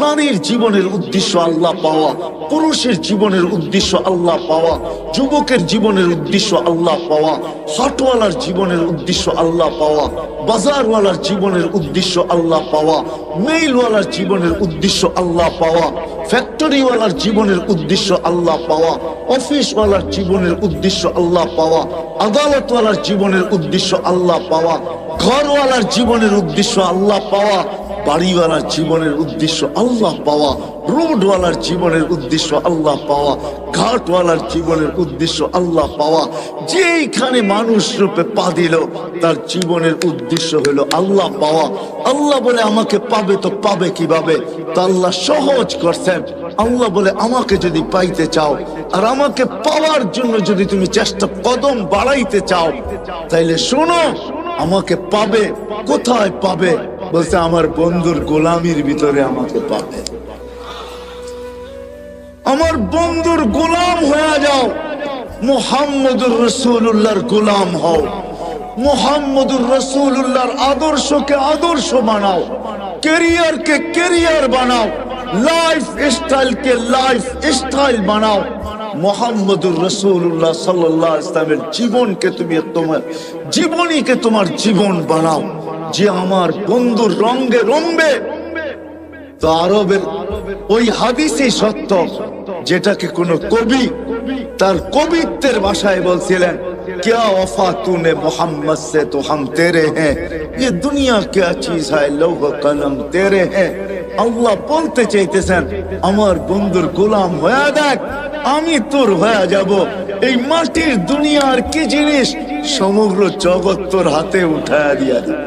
নারীর জীবনের উদ্দেশ্য আল্লাহ পাওয়া, পুরুষের জীবনের উদ্দেশ্য আল্লাহ পাওয়া, যুবকের জীবনের উদ্দেশ্য আল্লাহ পাওয়া, হাটওয়ালার জীবনের উদ্দেশ্য আল্লাহ পাওয়া, বাজারওয়ালার জীবনের উদ্দেশ্য আল্লাহ পাওয়া, মেইলওয়ালার জীবনের উদ্দেশ্য আল্লাহ পাওয়া, ফ্যাক্টরিওয়ালার জীবনের উদ্দেশ্য আল্লাহ পাওয়া, অফিসওয়ালার জীবনের উদ্দেশ্য আল্লাহ পাওয়া, আদালতওয়ালার জীবনের উদ্দেশ্য আল্লাহ পাওয়া, ঘরওয়ালার জীবনের উদ্দেশ্য আল্লাহ পাওয়া, বাড়িওয়ালার জীবনের উদ্দেশ্য আল্লাহ পাওয়া, রোডওয়ালার জীবনের উদ্দেশ্য আল্লাহ পাওয়া, ঘাটওয়ালার জীবনের উদ্দেশ্য আল্লাহ পাওয়া। যেইখানে মানুষ রূপে পা দিল তার জীবনের উদ্দেশ্য হলো আল্লাহ পাওয়া। আল্লাহ বলে আমাকে পাবে তো পাবে কিভাবে? তো আল্লাহ সহজ করছেন। আল্লাহ বলে আমাকে যদি পাইতে চাও আর আমাকে পাওয়ার জন্য যদি তুমি চেষ্টা কদম বাড়াইতে চাও, তাইলে শোনো, আমাকে পাবে। কোথায় পাবে? বলছে আমার বন্ধুর গোলামির ভিতরে আমাকে পাবে। আমার বন্ধুর গোলাম হয়ে যাও, মুহাম্মদুর রাসূলুল্লাহর গোলাম হও, মুহাম্মদুর রাসূলুল্লাহর আদর্শকে আদর্শ বানাও, ক্যারিয়ারকে ক্যারিয়ার বানাও, লাইফ স্টাইলকে লাইফ স্টাইল বানাও। মুহাম্মদুর রাসূলুল্লাহ সাল্লাল্লাহু আলাইহি ওয়াসাল্লামের জীবনকে তুমি তোমার জীবনীকে তোমার জীবন বানাও, যে আমার বন্ধুর রঙে রঙবে। তো আরবের ওই হাদিসই সত্য, যেটাকে কোন কবি তার কবিত্বের ভাষায় বলছিলেন, क्या वफा तूने मोहम्मद से तो हम तेरे हैं, ये दुनिया क्या चीज है, लौह कलम तेरे हैं। আল্লাহ বলতে চাইতেছেন আমার বন্ধুর গোলাম হয়ে দেখ, আমি তোর হয়ে যাব। এই মাটির দুনিয়ার কি জিনিস, সমগ্র জগৎ তোর হাতে উঠায়া দিয়া দেব।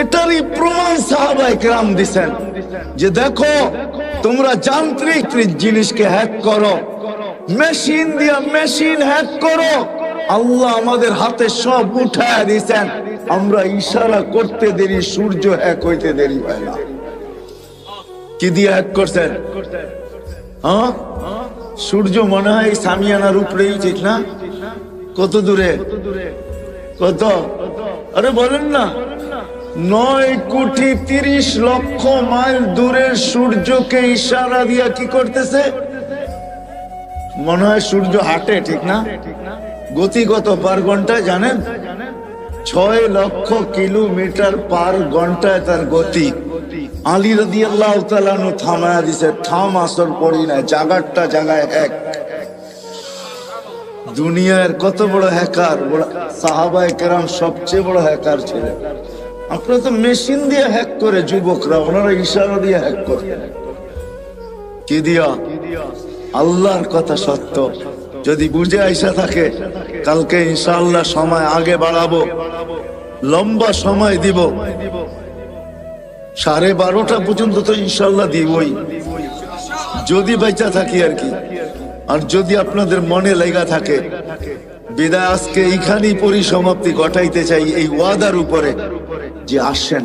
এটারই প্রমাণ সাহাবায়ে কেরাম দিছেন যে দেখো, তোমরা যান্ত্রিক জিনিসকে হ্যাক করো, মেশিন দিয়া মেশিন হ্যাক করো, আল্লাহ আমাদের হাতে সব উঠায়া দিয়েছেন। আমরা ইশারা করতে দেরি, সূর্য হ্যাক হইতে দেরি হয় না। কি দিয়ে হ্যাক করছেন? হ্যাঁ, সূর্য মনে হয় সামিয়ানার উপরেই, ঠিক না? কত দূরে? কত? আরে বলেন না, 9,30,00,000 মাইল দূরের সূর্যকে ইশারা দিয়া কি করতেছে? মনে হয় সূর্য হাঁটে, ঠিক না? গতি কত পার ঘন্টায় জানেন? 6,00,000 কিলোমিটার পার ঘন্টায় তার গতি। আলী রাদিয়াল্লাহু তাআলা আনহু থামায়া দিছে, থাম, আসর পড়ি না, জাগারটা জাগায় এক। দুনিয়ার কত বড় হ্যাকার, সাহাবায়ে কেরাম সবচেয়ে বড় হ্যাকার ছিলেন। আপনারা তো মেশিন দিয়ে হ্যাক করে, যুবকরা, ওনারা ইশারা দিয়ে হ্যাক করে। কি দিয়া? আল্লাহর কথা সত্য। যদি বুঝে আইসা থাকে, কালকে ইনশাআল্লাহ সময় আগে বাড়াবো, লম্বা সময় দিব, 12:30 পর্যন্ত তো ইনশাআল্লাহ দিবই, যদি বেঁচে থাকি আর কি। আর যদি আপনাদের মনে লেগা থাকে, বিদায় আজকে এইখানেই পরিসমাপ্তি ঘটাইতে চাই এই ওয়াদার উপরে যে আসেন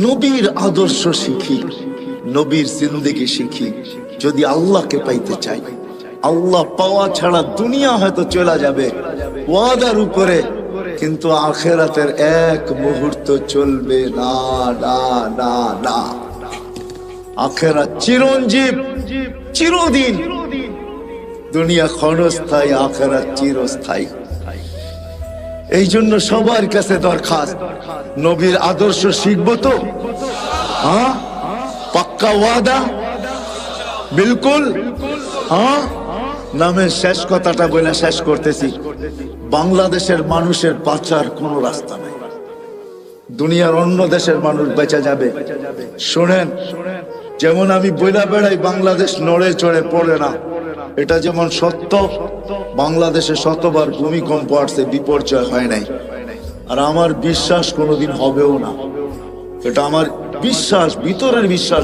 নবীর আদর্শ শিখি, নবীর জিন্দেগি শিখি। যদি আল্লাহকে পাইতে চাই, আল্লাহ পাওয়া ছাড়া দুনিয়া হয়তো চলে যাবে ওয়াদার উপরে, কিন্তু আখিরাতের এক মুহূর্ত চলবে না, না, না, না। আখিরাত চিরঞ্জীব, চিরদিন। দুনিয়া ক্ষণস্থায়ী, আখিরাত চিরস্থায়ী। এই জন্য সবার কাছে দরখাস্ত, নবীর আদর্শ শিখবো তো? হ্যাঁ, পাক্কা ওয়াদা? বিলকুল। হ্যাঁ, নামের শেষ কথাটা বলে শেষ করতেছি। বাংলাদেশের মানুষের বাঁচার কোনো রাস্তা নাই। দুনিয়ার অন্য দেশের মানুষ বেঁচে যাবে। শোনেন, যেমন আমি বইলা বেড়াই বাংলাদেশ নড়ে চড়ে পড়ে না, এটা যেমন সত্য। বাংলাদেশে শতবার ভূমিকম্প আসছে, বিপর্যয় হয় নাই। আর আমার বিশ্বাস কোনোদিন হবেও না, এটা আমার বিশ্বাস, ভিতরের বিশ্বাস।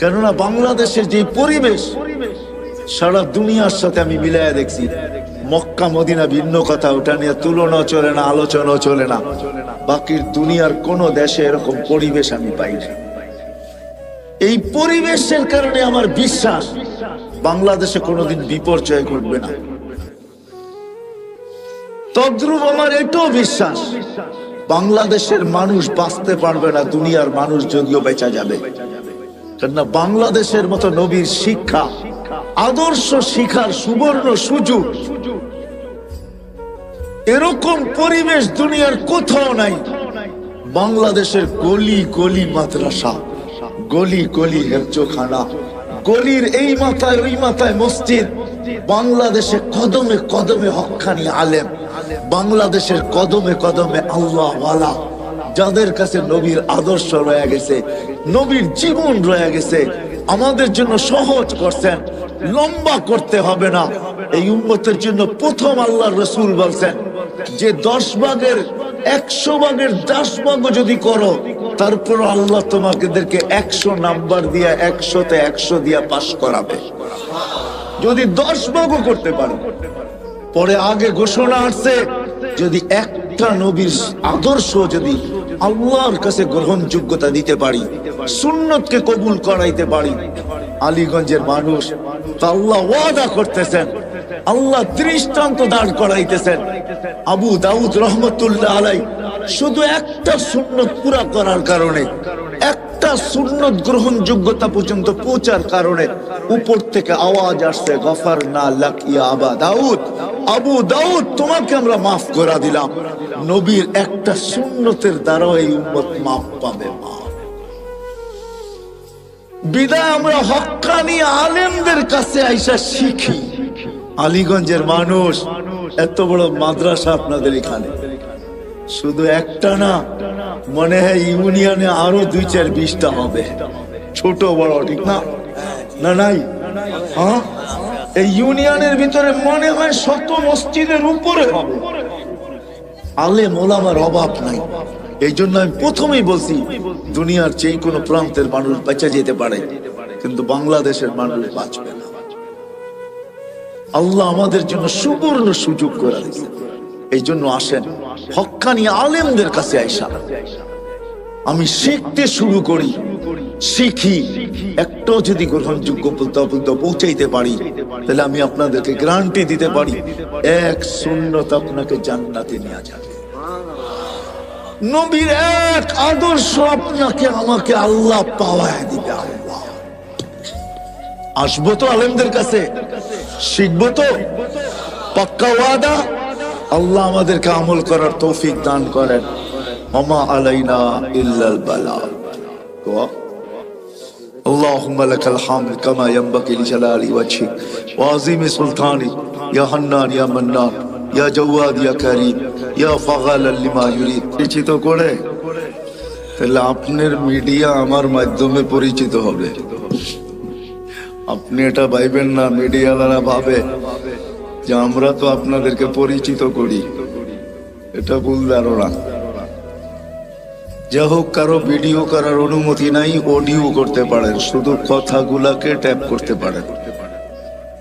কেননা বাংলাদেশের যে পরিবেশ সারা দুনিয়ার সাথে আমি মিলাইয়া দেখছি। মক্কা মদিনা ভিন্ন কথা, ওটা নিয়ে তুলনা চলে না, আলোচনা চলে না। বাকির দুনিয়ার কোন দেশে এরকম পরিবেশ আমি পাই না। এই পরিবেশের কারণে আমার বিশ্বাস বাংলাদেশে কোনোদিন বিপর্যয় ঘটবে না। তদ্রুপ আমার এটাও বিশ্বাস বাংলাদেশের মানুষ বাঁচতে পারবে না, দুনিয়ার মানুষ যদিও বেঁচে যাবে। কেননা বাংলাদেশের মতো নবীর শিক্ষা, আদর্শ শিখার সুবর্ণ সুযোগ, এরকম পরিবেশ দুনিয়ার কোথাও নাই। বাংলাদেশের গলি গলি মাদ্রাসা, গলি গলি হেফজোখানা, গলির এই মাথায় ওই মাথায় মসজিদ। বাংলাদেশে কদমে কদমে হক্কানি আলেম, বাংলাদেশের কদমে কদমে আল্লাহ ওয়ালা, যাদের কাছে নবীর আদর্শ রয়ে গেছে, নবীর জীবন রয়ে গেছে। আমাদের জন্য সহজ করছেন, লম্বা করতে হবে না। এই উম্মতের জন্য প্রথম আল্লাহর রাসূল বলছেন যে 10 ভাগের 100 ভাগের 10 ভাগও যদি করো, তারপর আল্লাহ তোমাদেরকে 100 নাম্বার দিয়া 100তে 100 দিয়া পাস করাবে, যদি 10 ভাগও করতে পারো। পরে আগে ঘোষণা আসছে, যদি একটা নবীর আদর্শ যদি আল্লাহর কাছে গ্রহণযোগ্যতা দিতে পারি, সুন্নতকে কবুল করাইতে পারি, আলীগঞ্জের মানুষ আল্লাহ ওয়াদা করতেছেন, আল্লাহ দৃষ্টান্ত দাঁড় করাইতেছেন। আবু দাউদ রহমতুল্লাহ আলাই শুধু একটা সুন্নত পুরা করার কারণে, একটা সুন্নত গ্রহণযোগ্যতা পর্যন্ত পৌঁছার কারণে উপর থেকে আওয়াজ আসছে, গফারনা লাক ইয়া আবা দাউদ, আবু দাউদ তোমাকে আমরা মাফ করে দিলাম। নবীর একটা সুন্নতের দ্বারা এই উম্মত মাফ পাবে। বিদায় আমরা হক্কানি আলেমদের কাছে আইসা শিখি। আলীগঞ্জের মানুষ, এত বড় মাদ্রাসা আপনাদের এখানে, শুধু একটা না, মনে হয় ইউনিয়নে আরো 2-4-20টা হবে, ছোট বড়, ঠিক না? না নাই? হ্যাঁ, এই ইউনিয়নের ভিতরে মনে হয় 100 মসজিদের উপরে হবে। আলেম ওলামার অভাব নাই। এই জন্য আমি প্রথমেই বলছি, দুনিয়ার যে কোনো প্রান্তের মানুষ বেঁচে যেতে পারে, কিন্তু বাংলাদেশের মানুষ বাঁচবে না। আল্লাহ আমাদের জন্য সুবর্ণ সুযোগ করে দিয়েছে। এই জন্য আসেন হক্কানি আলেমদের কাছে আইসা আমি শিখতে শুরু করি, শিখি। একটাও যদি গ্রহণযোগ্য পৌঁছাইতে পারি, তাহলে আমি আপনাদেরকে গ্যারান্টি দিতে পারি, এক সুন্নত আপনাকে জান্নাতে নিয়ে যাবে। নবীর এক আদর্শ আপনাকে আমাকে আল্লাহ পাওয়ায় দিবে। আল্লাহ আসবো তো আলেমদের কাছে, শিখবো তো, পাক্কা ওয়াদা। আল্লাহ আমাদেরকে আমল করার তৌফিক দান করেন। ওমা আলাইনা ইল্লাল বালাগ। اللهم لك الحمد كما ينبغي لجلال وجهك وعظيم سلطانك يا حنان يا منان يا جواد يا كريم يا فعال لما يريد। পরিচিত করে তাহলে আপনার মিডিয়া আমার মাধ্যমে পরিচিত হবে। আপনি এটা ভাইবেন না মিডিয়াওয়ালারা ভাবে যে আমরা তো আপনাদেরকে পরিচিত করি, এটা ভুল ধারণা। যা হোক, কারো ভিডিও করার অনুমতি নাই, অডিও করতে পারেন, শুধু কথাগুলাকে ট্যাপ করতে পারেন,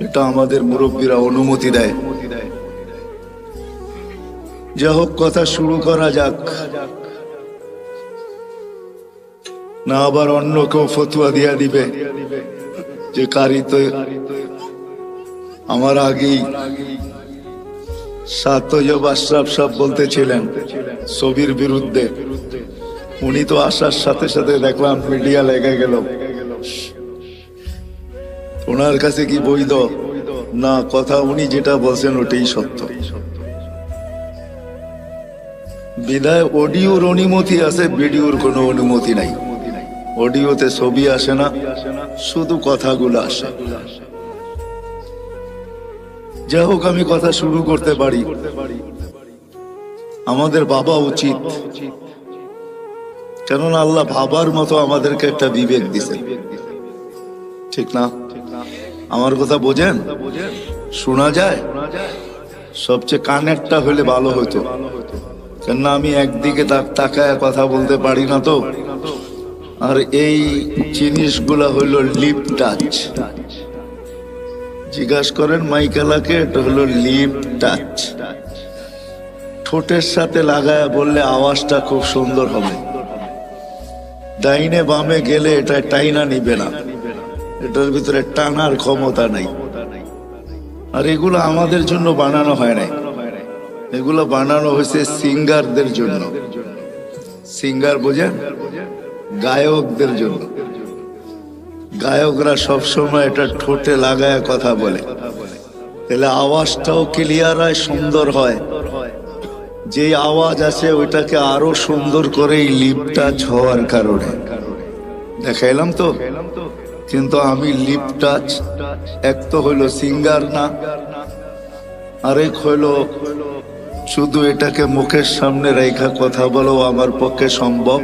এটা আমাদের মুরব্বীরা অনুমতি দেয়। যা হোক, কথা শুরু করা যাক, না আবার অন্য কেউ ফতুয়া দিয়া দিবে যে কারি তো আমার আগেই সাতয়ব আশরাফ সাহেব বলতেছিলেন ছবির বিরুদ্ধে। উনি তো আসার সাথে সাথে দেখলাম মিডিয়া লেগে গেল। ওনার কাছে কি বৈধ না কথা? উনি যেটা বলছেন ওটাই সত্য। বিদায় অডিওর অনুমতি আছে, ভিডিওর কোনো অনুমতি নাই। অডিওতে ছবি আসে না, শুধু কথাগুলো আসে। যাই হোক, আমি কথা শুরু করতে পারি। আমাদের ভাবা উচিত, কেননা আল্লাহ ভাবার মতো আমাদেরকে একটা বিবেক দিছে, ঠিক না? আমার কথা বোঝেন? শোনা যায়? সবচেয়ে কানেরটা হলে ভালো হতো, কেননা আমি একদিকে তাকায় কথা বলতে পারি না তো। আর এই জিনিসগুলা হইল লিপ টাচ। জিজ্ঞাসা করেন মাইকেলাকে, এটা হলো লিপ টাচ। ঠোঁটের সাথে লাগায় বললে আওয়াজটা খুব সুন্দর হবে। ডাইনে বামে গেলে এটা টাইনা নিবে না, এটার ভিতরে টানার ক্ষমতা নাই। আর এগুলো আমাদের জন্য বানানো হয় নাই, এগুলো বানানো হয়েছে সিঙ্গারদের জন্য। সিঙ্গার বোঝেন? গায়কদের জন্য। গায়করা সবসময় এটা ঠোঁটে লাগায় কথা বলে, তাহলে আওয়াজটাও ক্লিয়ার হয়, সুন্দর হয়। যে আওয়াজ আছে ওইটাকে আরো সুন্দর করে লিপ টাচ হওয়ার কারণে দেখাইলাম তো। কিন্তু আমি লিপ টাচ এক তো হইলো সিঙ্গার না, আরেক হইলো শুধু এটাকে মুখের সামনে রেখা কথা বলো আমার পক্ষে সম্ভব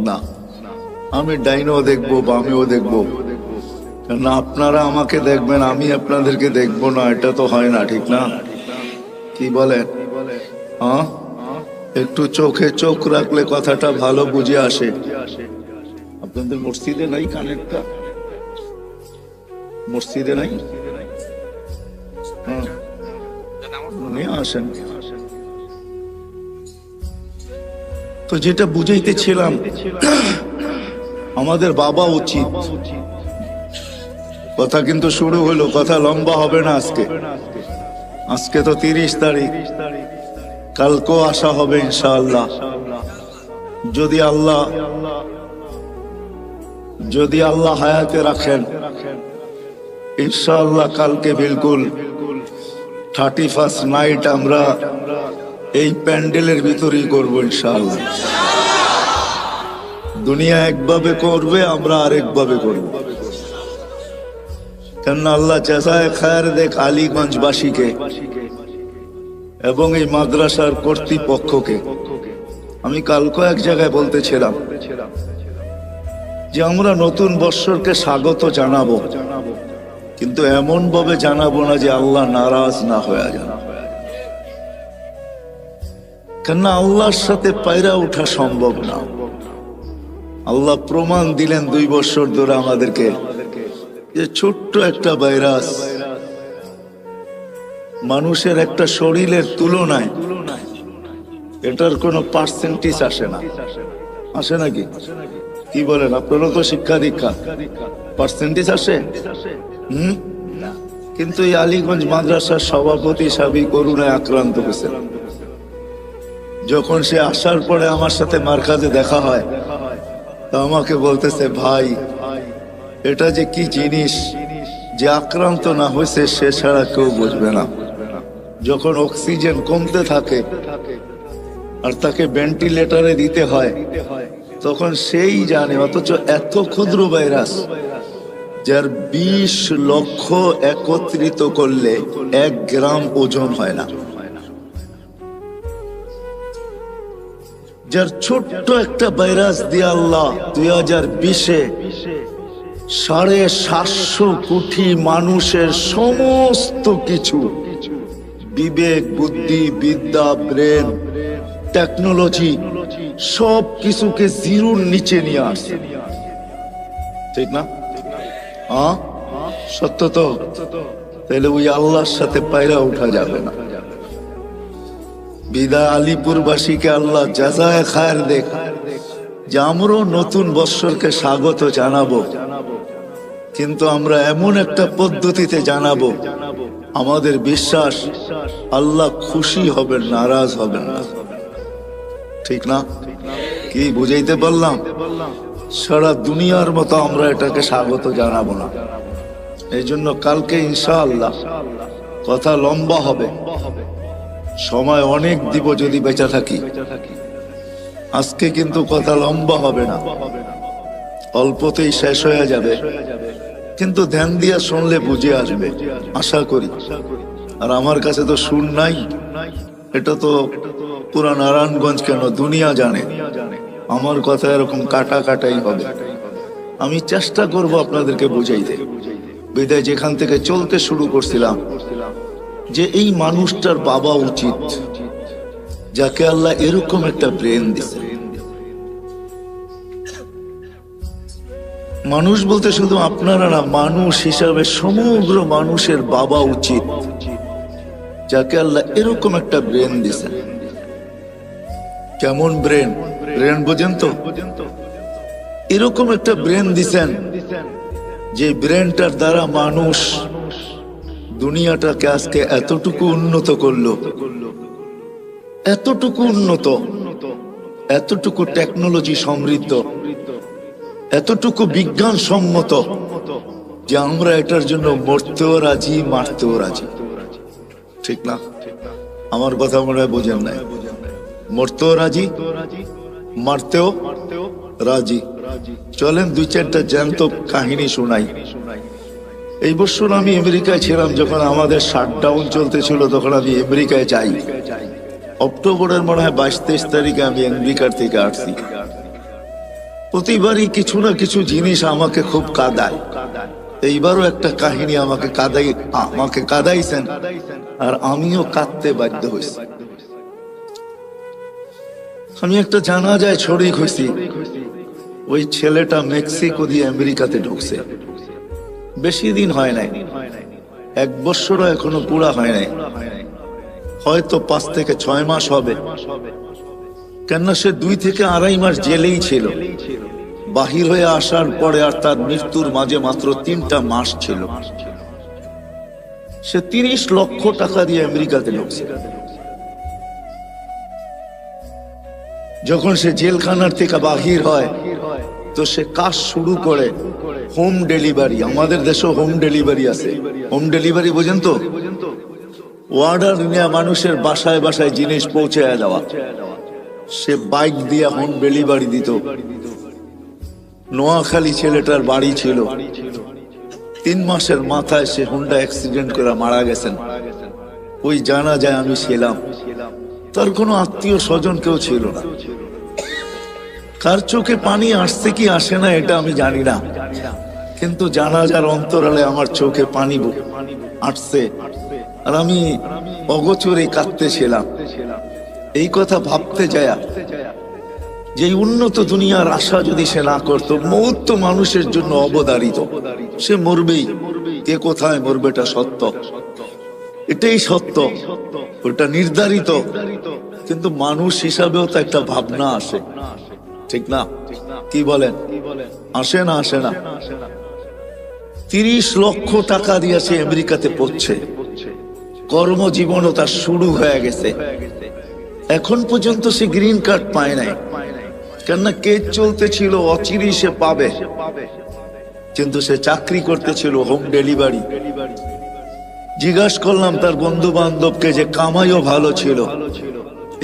না। আমি ডাইনও দেখবো, বামেও দেখবো, না আপনারা আমাকে দেখবেন, আমি আপনাদেরকে দেখবো না, এটা তো হয় না, ঠিক না? কি বলেন? হ্যাঁ, একটু চোখে চোখ রাখলে কথাটা ভালো বুঝে আসে। আপনাদের মসজিদে নাই কানেরটা? মসজিদে নাই? হ্যাঁ, নিয়ে আসেন। তো যেটা বুঝাইতেছিলাম, আমাদের বাবা উচিত। কথা কিন্তু শুরু হলো, কথা লম্বা হবে না আজকে। আজকে তো 30 তারিখ, কালকেও আসা হবে ইনশাআল্লাহ। যদি আল্লাহ হায়াতে রাখেন, ইনশাআল্লাহ কালকে বিলকুল 31st নাইট আমরা এই প্যান্ডেলের ভিতরেই করবো ইনশাআল্লাহ। দুনিয়া একভাবে করবে, আমরা আরেকভাবে করব। কেননা আল্লাহ জাযায়ে খায়ের দেখ আলীগঞ্জবাসীকে এবং এই মাদ্রাসার কর্তৃপক্ষকে। আমি কালকে এক জায়গায় বলতেছিলাম যে আমরা নতুন বৎসরকে স্বাগত জানাবো, কিন্তু এমন ভাবে জানাবো না যে আল্লাহ নারাজ না হয়ে যান। কেননা আল্লাহর সাথে পায়রা ওঠা সম্ভব না। আল্লাহ প্রমাণ দিলেন 2 বছর ধরে আমাদেরকে যে ছোট্ট একটা ভাইরাস মানুষের একটা শরীরের তুলনায় এটার কোনো পার্সেন্টেজ আসে না। আসে নাকি? কি বলেন? আপনারও তো শিক্ষা দীক্ষা, পার্সেন্টেজ আসে? কিন্তু এই আলীগঞ্জ মাদ্রাসার সভাপতি সাবি করুণায় আক্রান্ত হয়েছে। যখন সে আসার পরে আমার সাথে মার্কাজে দেখা হয়, তো আমাকে বলতেছে, ভাই এটা যে কি জিনিস, যে আক্রান্ত না হয়েছে সে ছাড়া কেউ বুঝবে না। যখন অক্সিজেন কমতে থাকে আর তাকে ভেন্টিলেটরে দিতে হয়, তখন সেই জানে। অথচ এত ক্ষুদ্র ভাইরাস, যার 20 লক্ষ একত্রিত করলে 1 গ্রাম ওজন হয় না, যার ছোট্ট একটা ভাইরাস দিয়ে আল্লাহ 2020-এ 750 কোটি মানুষের সমস্ত কিছু, বিবেক, বুদ্ধি, বিদ্যা, ব্রেন, টেকনোলজি, সব কিছুকে জিরোর নিচে নিয়ে আসছে। ঠিক না? সত্য তো? তাহলে ওই আল্লাহর সাথে পায়রা উঠা যাবে না। বিদা আলিপুরবাসীকে আল্লাহ জাযায়ে খায়ের দেখ, যে আমরাও নতুন বৎসরকে স্বাগত জানাবো, কিন্তু আমরা এমন একটা পদ্ধতিতে জানাবো, আমাদের বিশ্বাস আল্লাহ খুশি হবেন, নারাজ হবেন না। ঠিক না? কি বুঝাইতে পারলাম? সারা দুনিয়ার মতো আমরা এটাকে স্বাগত জানাবো না। এই জন্য কালকে ইনশাআল্লাহ কথা লম্বা হবে, সময় অনেক দিব যদি বেঁচে থাকি। আজকে কিন্তু কথা লম্বা হবে না, অল্পতেই শেষ হয়ে যাবে, কিন্তু ধ্যান দিয়া শুনলে বুঝে আসবে আশা করি। আর আমার কাছে তো সুর নাই, এটা তো পুরা নারায়ণগঞ্জ কেন দুনিয়া জানে আমার কথা এরকম কাটা কাটাই হবে। আমি চেষ্টা করব আপনাদেরকে বুঝাইতে। বিদায় যেখান থেকে চলতে শুরু করছিলাম, যে এই মানুষটার বাবা উচিত, যাকে আল্লাহ এরকম একটা ব্রেন দিছে। মানুষ বলতে শুধু আপনারা না, মানুষ হিসাবে সমগ্র মানুষের বাবা উচিত, যাকে আল্লাহ এরকম একটা ব্রেন দিছে। কেমন ব্রেন? ব্রেন বোঝেন তো? এরকম একটা ব্রেন দিছেন, যে ব্রেনটার দ্বারা মানুষ দুনিয়াটাকে আজকে এতটুকু উন্নত করলো, এতটুকু উন্নত, এতটুকু টেকনোলজি সমৃদ্ধ, এতটুকু বিজ্ঞান সম্মত, যে আমরা এটার জন্য মরতেও রাজি, মারতেও রাজি। ঠিক না? আমার কথা মনে হয় বোঝেন নাই। মরতেও রাজি, মারতেও রাজি। চলেন 2-4টা জ্যান্ত কাহিনী শোনাই। এই বছর আমি আমেরিকায় ছিলাম, যখন আমাদের শাটডাউন চলতেছিল, তখন আমি আমেরিকায় যাই। অক্টোবরের মনে হয় 22-23 তারিখে আমি আমেরিকার থেকে আসছি। প্রতিবারই কিছু না কিছু জিনিস আমাকে খুব কাঁদায়। এইবারও একটা কাহিনী আমাকে কাঁদাইছেন, আর আমিও কাঁদতে বাধ্য হয়েছি। আমি একটা জানাজায় শরীক হয়েছি। ওই ছেলেটা মেক্সিকো দিয়ে আমেরিকাতে ঢুকছে, বেশি দিন হয় নাই, 1 বছরও এখনো পুরা হয় নাই, হয়তো 5 থেকে 6 মাস হবে। কেননা সে 2 থেকে 2.5 মাস জেলেই ছিল। বাহির হয়ে আসার পরে আর তার মৃত্যুর মাঝে মাত্র 3টা মাস ছিল। সে 30 লক্ষ টাকা দিয়ে আমেরিকাতে ঢুকছে। যখন সে জেলখানার থেকে বাহির হয়, তো সে কাজ শুরু করে হোম ডেলিভারি। আমাদের দেশে হোম ডেলিভারি আছে। হোম ডেলিভারি বোঝেন তো? অর্ডার নিয়ে মানুষের বাসায় বাসায় জিনিস পৌঁছে দেওয়া। সে বাইক দিয়ে হোম ডেলিভারি দিত। নোয়াখালী ছেলেটার বাড়ি ছিল। 3 মাসের মাথায় সে হুন্ডা অ্যাক্সিডেন্ট করে মারা গেছেন। ওই জানাজায় আমি ছিলাম। তার কোনো আত্মীয় স্বজন কেউ ছিল না। কার চোখে পানি আসছে কি আসে না এটা আমি জানি না, কিন্তু জানাজার অন্তরালে আমার চোখে পানি আসছে, আর আমি অগোচরে কাঁদতেছিলাম। এই কথা ভাবতে যায়, যে উন্নত দুনিয়ার আশা যদি সে না করত, মৌত তো মানুষের জন্য অবধারিত, সে মরবেই। কে কোথায় মরবে এটা সত্য, এটাই সত্য, ওটা নির্ধারিত। কিন্তু মানুষ হিসাবেও তো একটা ভাবনা আসে, ঠিক না? কি বলেন? আসে না? আসে না? 30 লক্ষ টাকা দিয়ে সে আমেরিকাতে পড়ছে। কর্মজীবনও তার শুরু হয়ে গেছে। এখন পর্যন্ত সে গ্রিন কার্ড পায় নাই, কেননা কেস চলতেছিল, অচিরেই সে পাবে। কিন্তু সে চাকরি করতেছিল হোম ডেলিভারি। জিজ্ঞাসা করলাম তার বন্ধু বান্ধবকে যে কামাইও ভালো ছিল।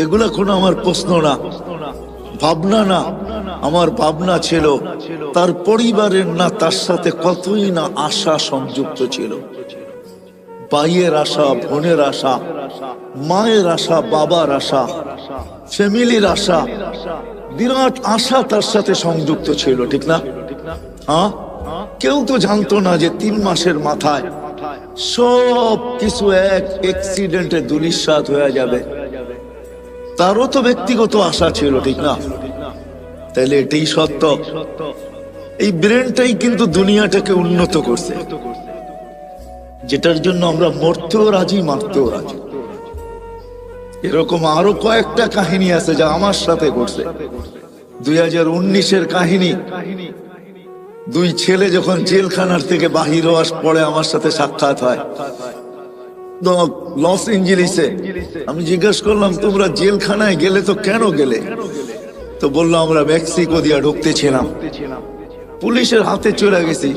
এগুলা কোনো আমার প্রশ্ন না, ভাবনা না। আমার ভাবনা ছিল তার পরিবারের না তার সাথে কতই না আশা সংযুক্ত ছিল। ভাইয়ের আশা, বোনের আশা, মায়ের আশা, বাবার আশা, ফ্যামিলির আশা, বিরাট আশা তার সাথে সংযুক্ত ছিল, ঠিক না? হ্যাঁ, কেউ তো জানতো না যে 3 মাসের মাথায় সব কিছু এক অ্যাক্সিডেন্টে ধূলিসাৎ হয়ে যাবে। তারও তো ব্যক্তিগত আশা ছিল, ঠিক না? তাহলে এটাই সত্য। এই ব্রেনটাই কিন্তু দুনিয়াটাকে উন্নত করছে, যেটার জন্য আমরা মরতেও রাজি, মারতেও রাজি। এরকম আরো কয়েকটা কাহিনী আছে যা আমার সাথে ঘটছে। 2019-এর কাহিনী। 2 ছেলে যখন জেলখানার থেকে বাহির হওয়ার পরে আমার সাথে সাক্ষাৎ হয় লস এঞ্জেলিসে। আমি জিজ্ঞাসা করলাম, তোমরা জেলখানায় গেলে তো কেন গেলে? তো বললো, আমরা মেক্সিকো দিয়ে ঢুকতেছিলাম, পুলিশের হাতে চলে গেছি।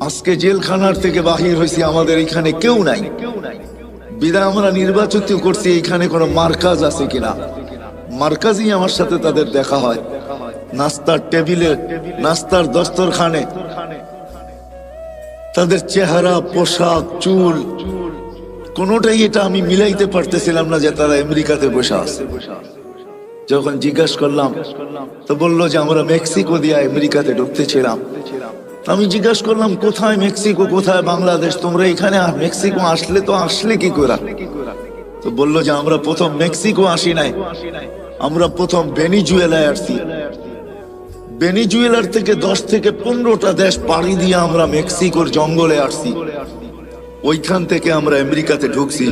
আজকে জেলখানার থেকে বাহির হয়েছি, আমাদের এখানে কেউ নাই। বিদায় আমরা নির্বাচিত করছি এখানে কোনো মার্কাজ আছে কিনা। মার্কাজই আমার সাথে তাদের দেখা হয়। নাস্তার টেবিলে, নাস্তার দস্তরখানে তাদের চেহারা, পোশাক, চুল, কোনোটাই এটা আমি মিলাইতে পারতেছিলাম না যে তারা আমেরিকাতে বসে আছে। যখন জিজ্ঞাসা করলাম তো বললো যে আমরা মেক্সিকো দিয়ে আমেরিকাতে ঢুকতেছিলাম। আমি জিজ্ঞাসা করলাম, কোথায় মেক্সিকো, কোথায় বাংলাদেশ? তোমরা এখানে মেক্সিকো আসলে কি করে? তো বললো যে আমরা প্রথম মেক্সিকো আসি নাই, আমরা প্রথম ভেনিজুয়েলায় আসছি। ভেনিজুয়েলার থেকে 10 থেকে 15টা দেশ পাড়ি দিয়ে আমরা মেক্সিকোর জঙ্গলে আসছি। ওইখান থেকে আমরা আমেরিকাতে ঢুকছি।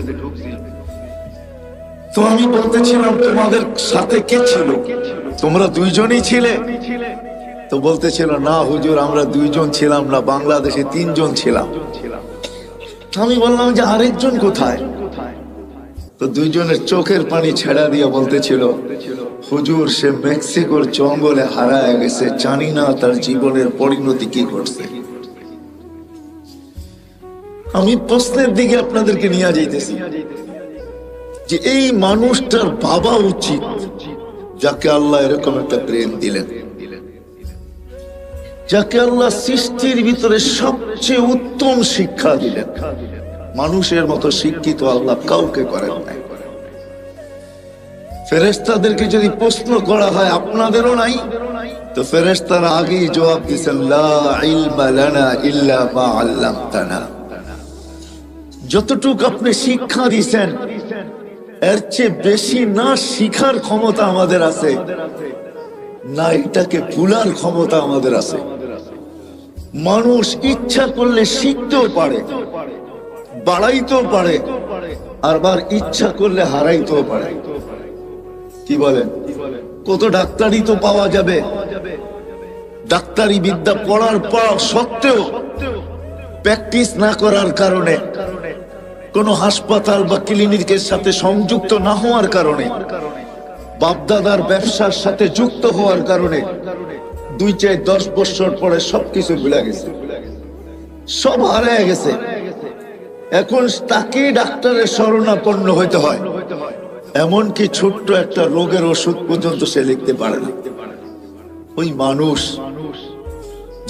তো আমি বলতেছিলাম, তোমাদের সাথে কে ছিল? তোমরা 2 জনই ছিলে? তো বলতেছিল, না হুজুর, আমরা 2 জন ছিলাম না, বাংলাদেশে 3 জন ছিলাম। আমি বললাম যে আরেকজন কোথায়? তো 2 জনের চোখের পানি ছেড়া দিয়ে বলতেছিল, হুজুর, সে মেক্সিকোর জঙ্গলে হারায় গেছে, জানি না তার জীবনের পরিণতি কি করছে। আমি প্রশ্নের দিকে আপনাদেরকে নিয়ে যাইতেছি যে এই মানুষটার ভাবা উচিত যাকে আল্লাহ এরকম একটা ব্রেন দিলেন, যাকে আল্লাহ সৃষ্টির ভিতরে সবচেয়ে উত্তম শিক্ষা দিলেন। মানুষের মতো শিক্ষিত আল্লাহ কাউকে করেন নাই। ফেরেশতাদেরকে যদি প্রশ্ন করা হয় আপনাদেরও নাই, তো ফেরেশতারা আগেই জবাব দিয়েছেন, লা ইলমা লানা ইল্লা মা আল্লামতানা। যতটুকু আপনি শিক্ষা দিয়েছেন এর চেয়ে বেশি না শিখার ক্ষমতা আমাদের আছে, না এটাকে ভুলার ক্ষমতা আমাদের আছে। মানুষ ইচ্ছা করলে শিখতেও পারে, বাড়াইতেও পারে, আবার ইচ্ছা করলে হারাইতেও পারে। কি বলেন? কত ডাক্তারি তো পাওয়া যাবে, ডাক্তারি বিদ্যা পড়ার পর সত্ত্বেও প্র্যাকটিস না করার কারণে, কোন হাসপাতাল বা ক্লিনিকের সাথে সংযুক্ত না হওয়ার কারণে, বাপদাদার ব্যবসার সাথে যুক্ত হওয়ার কারণে 2-10 বছর পরে সবকিছু ভুলে গেছে, সব হারিয়ে গেছে। এখন তাকে ডাক্তারের শরণাপন্ন হইতে হয়, এমনকি ছোট্ট একটা রোগের ওষুধ পর্যন্ত সে লিখতে পারে না। ওই মানুষ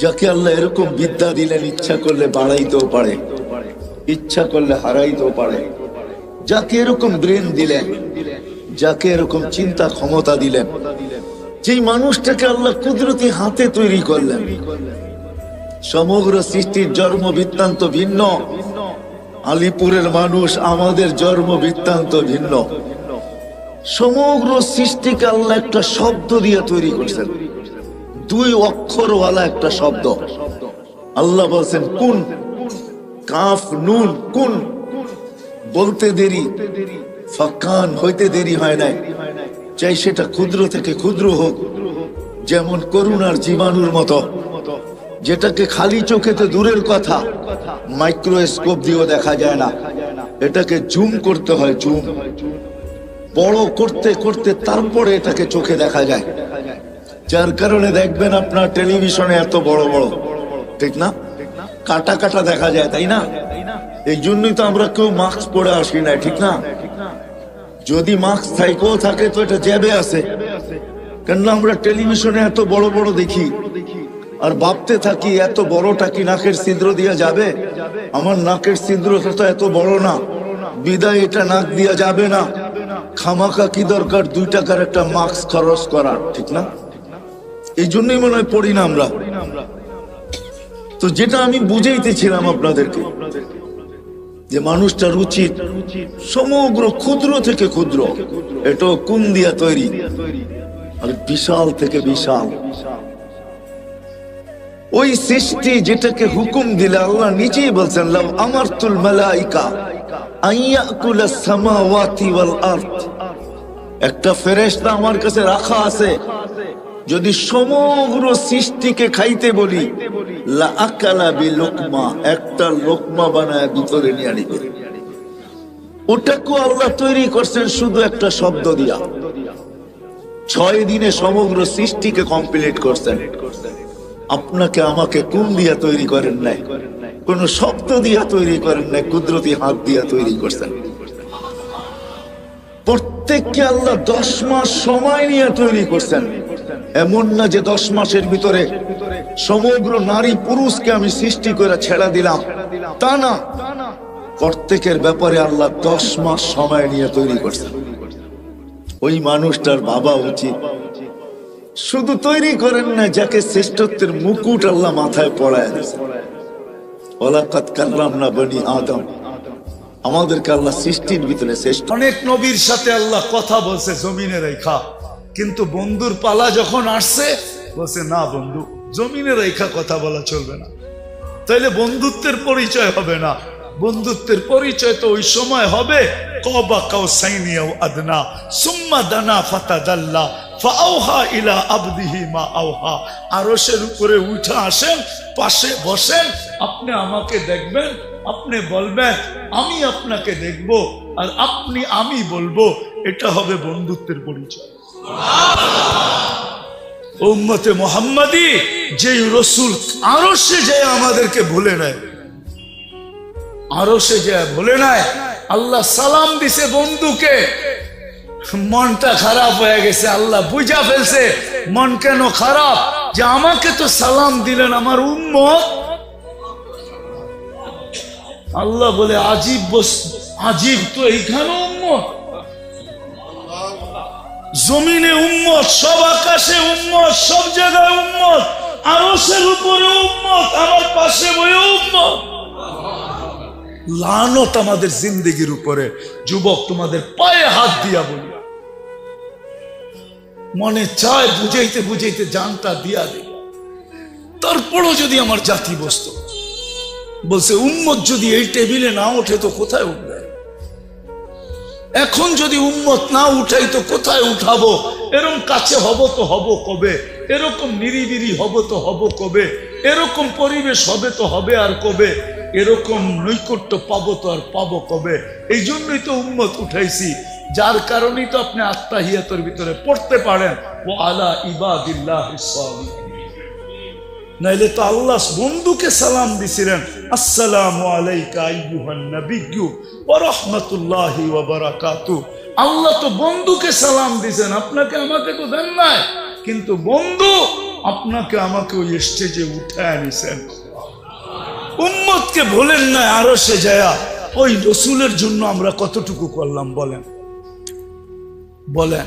যাকে আল্লাহ এরকম বিদ্যা দিলেন, ইচ্ছা করলে বাড়াইতেও পারে, ইচ্ছা করলে হারাইতেও পারে, যাকে এরকম ব্রেন দিলেন, যাকে এরকম চিন্তা ক্ষমতা দিলেন, যেই মানুষটাকে আল্লাহ কুদরতি হাতে তৈরি করলেন। সমগ্র সৃষ্টির জন্ম বৃত্তান্ত ভিন্ন। আলিপুরের মানুষ, আমাদের জন্ম বৃত্তান্ত ভিন্ন। সমগ্র সৃষ্টিকে আল্লাহ একটা শব্দ দিয়ে তৈরি করছেন, 2 অক্ষরওয়ালা একটা শব্দ। আল্লাহ বলছেন কুন, কাফ নুন, কুন। বলতে দেরি, ফাকান হইতে দেরি হয় নাই। চাই সেটা ক্ষুদ্র থেকে ক্ষুদ্র হোক, যেমন করুণার জীবাণুর মতো, যেটাকে খালি চোখেতে দূরের কথা, মাইক্রোস্কোপ দিয়েও দেখা যায় না, এটাকে জুম করতে হয়, জুম, বড় করতে করতে তারপরে এটাকে চোখে দেখা যায়, যার কারণে দেখবেন আপনার টেলিভিশনে এত বড় বড়, ঠিক না, কাটা কাটা দেখা যায়, তাই না? এই জন্যই তো আমরা কেউ মাস্ক পরে আসি না, ঠিক না? যদি মাস্ক থাইকেও থাকে তো এটা জ্যাবে আছে, কেননা আমরা টেলিভিশনে এত বড় বড় দেখি আর ভাবতে থাকি এত বড়টা কি নাকের ছিদ্র দিয়া যাবে? আমার নাকের ছিদ্রটা তো এত বড় না, বিদায় এটা নাক দিয়া যাবে না, খামাখা কি দরকার 2 টাকার একটা মাস্ক খরচ করার, ঠিক না? এই জন্যই মনে হয় পড়ি না আমরা। তো যেটা আমি বুঝাইতেছিলাম আপনাদেরকে, যে মানুষটার উচিত সমগ্র ক্ষুদ্র থেকে ক্ষুদ্র, এটা কোন দিয়া তৈরি, আর বিশাল থেকে বিশাল ওই সৃষ্টি যেটাকে হুকুম দিলে আল্লাহ নিজেই বলছেন, লাউ আমারতুল মালাইকা আইয়াকুলাস সামাওয়াতি ওয়াল আরদ, একটা ফেরেশতা আমার কাছে রাখা আছে, যদি সমগ্র সৃষ্টিকে খাইতে বলি, লা আকালা বিলুকমা, একটা লোকমা বানায় ভিতরে নিয়ে নিবে। ওটাকে আল্লাহ তৈরি করছেন শুধু একটা শব্দ দিয়া, 6 দিনে সমগ্র সৃষ্টিকে কমপ্লিট করছেন। আপনাকে আমাকে কোন দিয়া তৈরি করেন নাই, কোন শব্দ দিয়া তৈরি করেন নাই, কুদরতি হাত দিয়া তৈরি করছেন। প্রত্যেককে আল্লাহ 10 মাস সময় নিয়ে তৈরি করছেন। এমন না যে 10 মাসের ভিতরে সমগ্র নারী পুরুষকে আমি সৃষ্টি করে ছেড়া দিলাম, তা না, প্রত্যেকের ব্যাপারে আল্লাহ 10 মাস সময় নিয়ে তৈরি করছেন। ওই মানুষটার ভাবা উচিত, শুধু তৈরি করেন না, যাকে শ্রেষ্ঠত্বের মুকুট আল্লাহ মাথায় পড়ায় দিয়েছেন। ওয়ালাকাদ কাররামনা বনি আদম, আমাদেরকে আল্লাহ সৃষ্টির ভিতরে শ্রেষ্ঠ। অনেক নবীর সাথে আল্লাহ কথা বলছে জমিনে রেখা, কিন্তু বন্ধুর পালা যখন আসছে বলছে না বন্ধু, জমিনে রেখা কথা বলা চলবে না, তাইলে বন্ধুত্বের পরিচয় হবে না। বন্ধুত্বের পরিচয় তো ওই সময় হবে কবা কাউসাইনি আও আদনা সুম্মা দানা ফাতাদাল্লা ফাআওহা ইলা আবদিহি মা আওহা। আরশের উপরে উঠে আসেন, পাশে বসেন, আপনি আমাকে দেখবেন, আপনি বলবেন আমি আপনাকে দেখব, আর আপনি আমি বলবো, এটা হবে বন্ধুত্বের পরিচয়। উম্মতে মুহাম্মাদি যেই রসুল আরশে যায় আমাদেরকে ভুলে নেয়, আরশে যায় ভুলে নেয়, আল্লাহ সালাম দিছে বন্ধুকে, মনটা খারাপ হয়ে গেছে, আল্লাহ বুঝা ফেলছে মন কেন খারাপ, যে আমাকে তো সালাম দিলেন আমার উম্মত। আল্লাহ বলে আজীব আজীব, তো এইখানে উম্মত, জমিনে উম্মত, সব আকাশে উম্মত, সব জায়গায় উম্মত, আরশের উপরে উম্মত, আমার পাশে বয়ে উম্মত। লানত আমাদের জিন্দেগির উপরে। যুবক, তোমাদের পায়ে হাত দিয়া বলি, মনে চায় বুঝাইতে বুঝাইতে জানটা দিয়া দে, তারপরও যদি আমার জাতি বসতো, বলছে উম্মত যদি এই টেবিলে না ওঠে তো কোথায় উঠবে, এখন যদি উম্মত না উঠাই তো কোথায় উঠাবো, এরকম কাছে হব তো হব কবে, এরকম নিরিবিরি হব তো হব কবে, এরকম পরিবেশ হবে তো হবে আর কবে, এরকম নৈকট্য পাবো তো আর পাবো কবে। এই জন্যই তো উম্মত উঠাইছি, যার কারণেই তো আপনি আত্তাহিয়াতের ভিতরে পড়তে পারেন ও আলা ইবাদিল্লাহিস সালিহিন। নাইলে তো আল্লাহ বন্ধুকে সালাম দিছিলেন, আসসালামু আলাইকা আইয়ুহান নাবিয়্যু ওয়া রাহমাতুল্লাহি ওয়া বারাকাতুহু। আল্লাহ তো বন্ধুকে সালাম দিছেন, আপনাকে আমাকে তো দেন নাই, কিন্তু বন্ধু আপনাকে আমাকে ওই স্টেজে উঠায় নিছেন। উম্মতকে বলেন না আরশে যায়া, ওই রসুলের জন্য আমরা কতটুকু করলাম বলেন বলেন।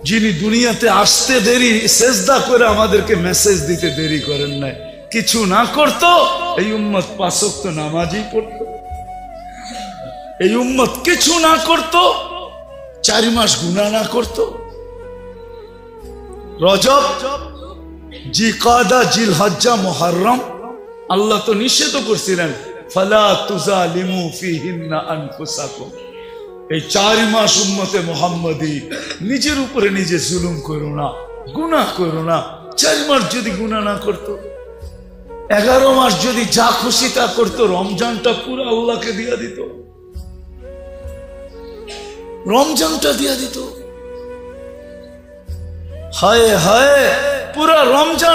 যিনি দুনিয়াতে আসতে দেরি, সেজদা করে আমাদেরকে মেসেজ দিতে দেরি করেন নাই, কিছু না করতো এই উম্মত 5 ওয়াক্ত নামাজই পড়তো। এই উম্মত কিছু না করতো, 4 মাস গুনাহ না করতো। রজব, জিকাদা, জিলহজ্জা, মুহররম আল্লাহ তো নিষেধ করছিলেন, ফালা তুজালিমু ফিহিন্না আনফুসাকুম। এই 4 মাস উম্মতে মুহাম্মাদি নিজের উপরে নিজে জুলুম করো না, গুনাহ করো না। 4 মাস যদি গুনাহ না করতো, 11 মাস যদি যা খুশি তা করতো, রমজানটা পুরো আল্লাহকে দিয়া দিত। রমজানটা দিয়া দিত। হায় হায়, পুরা রমজান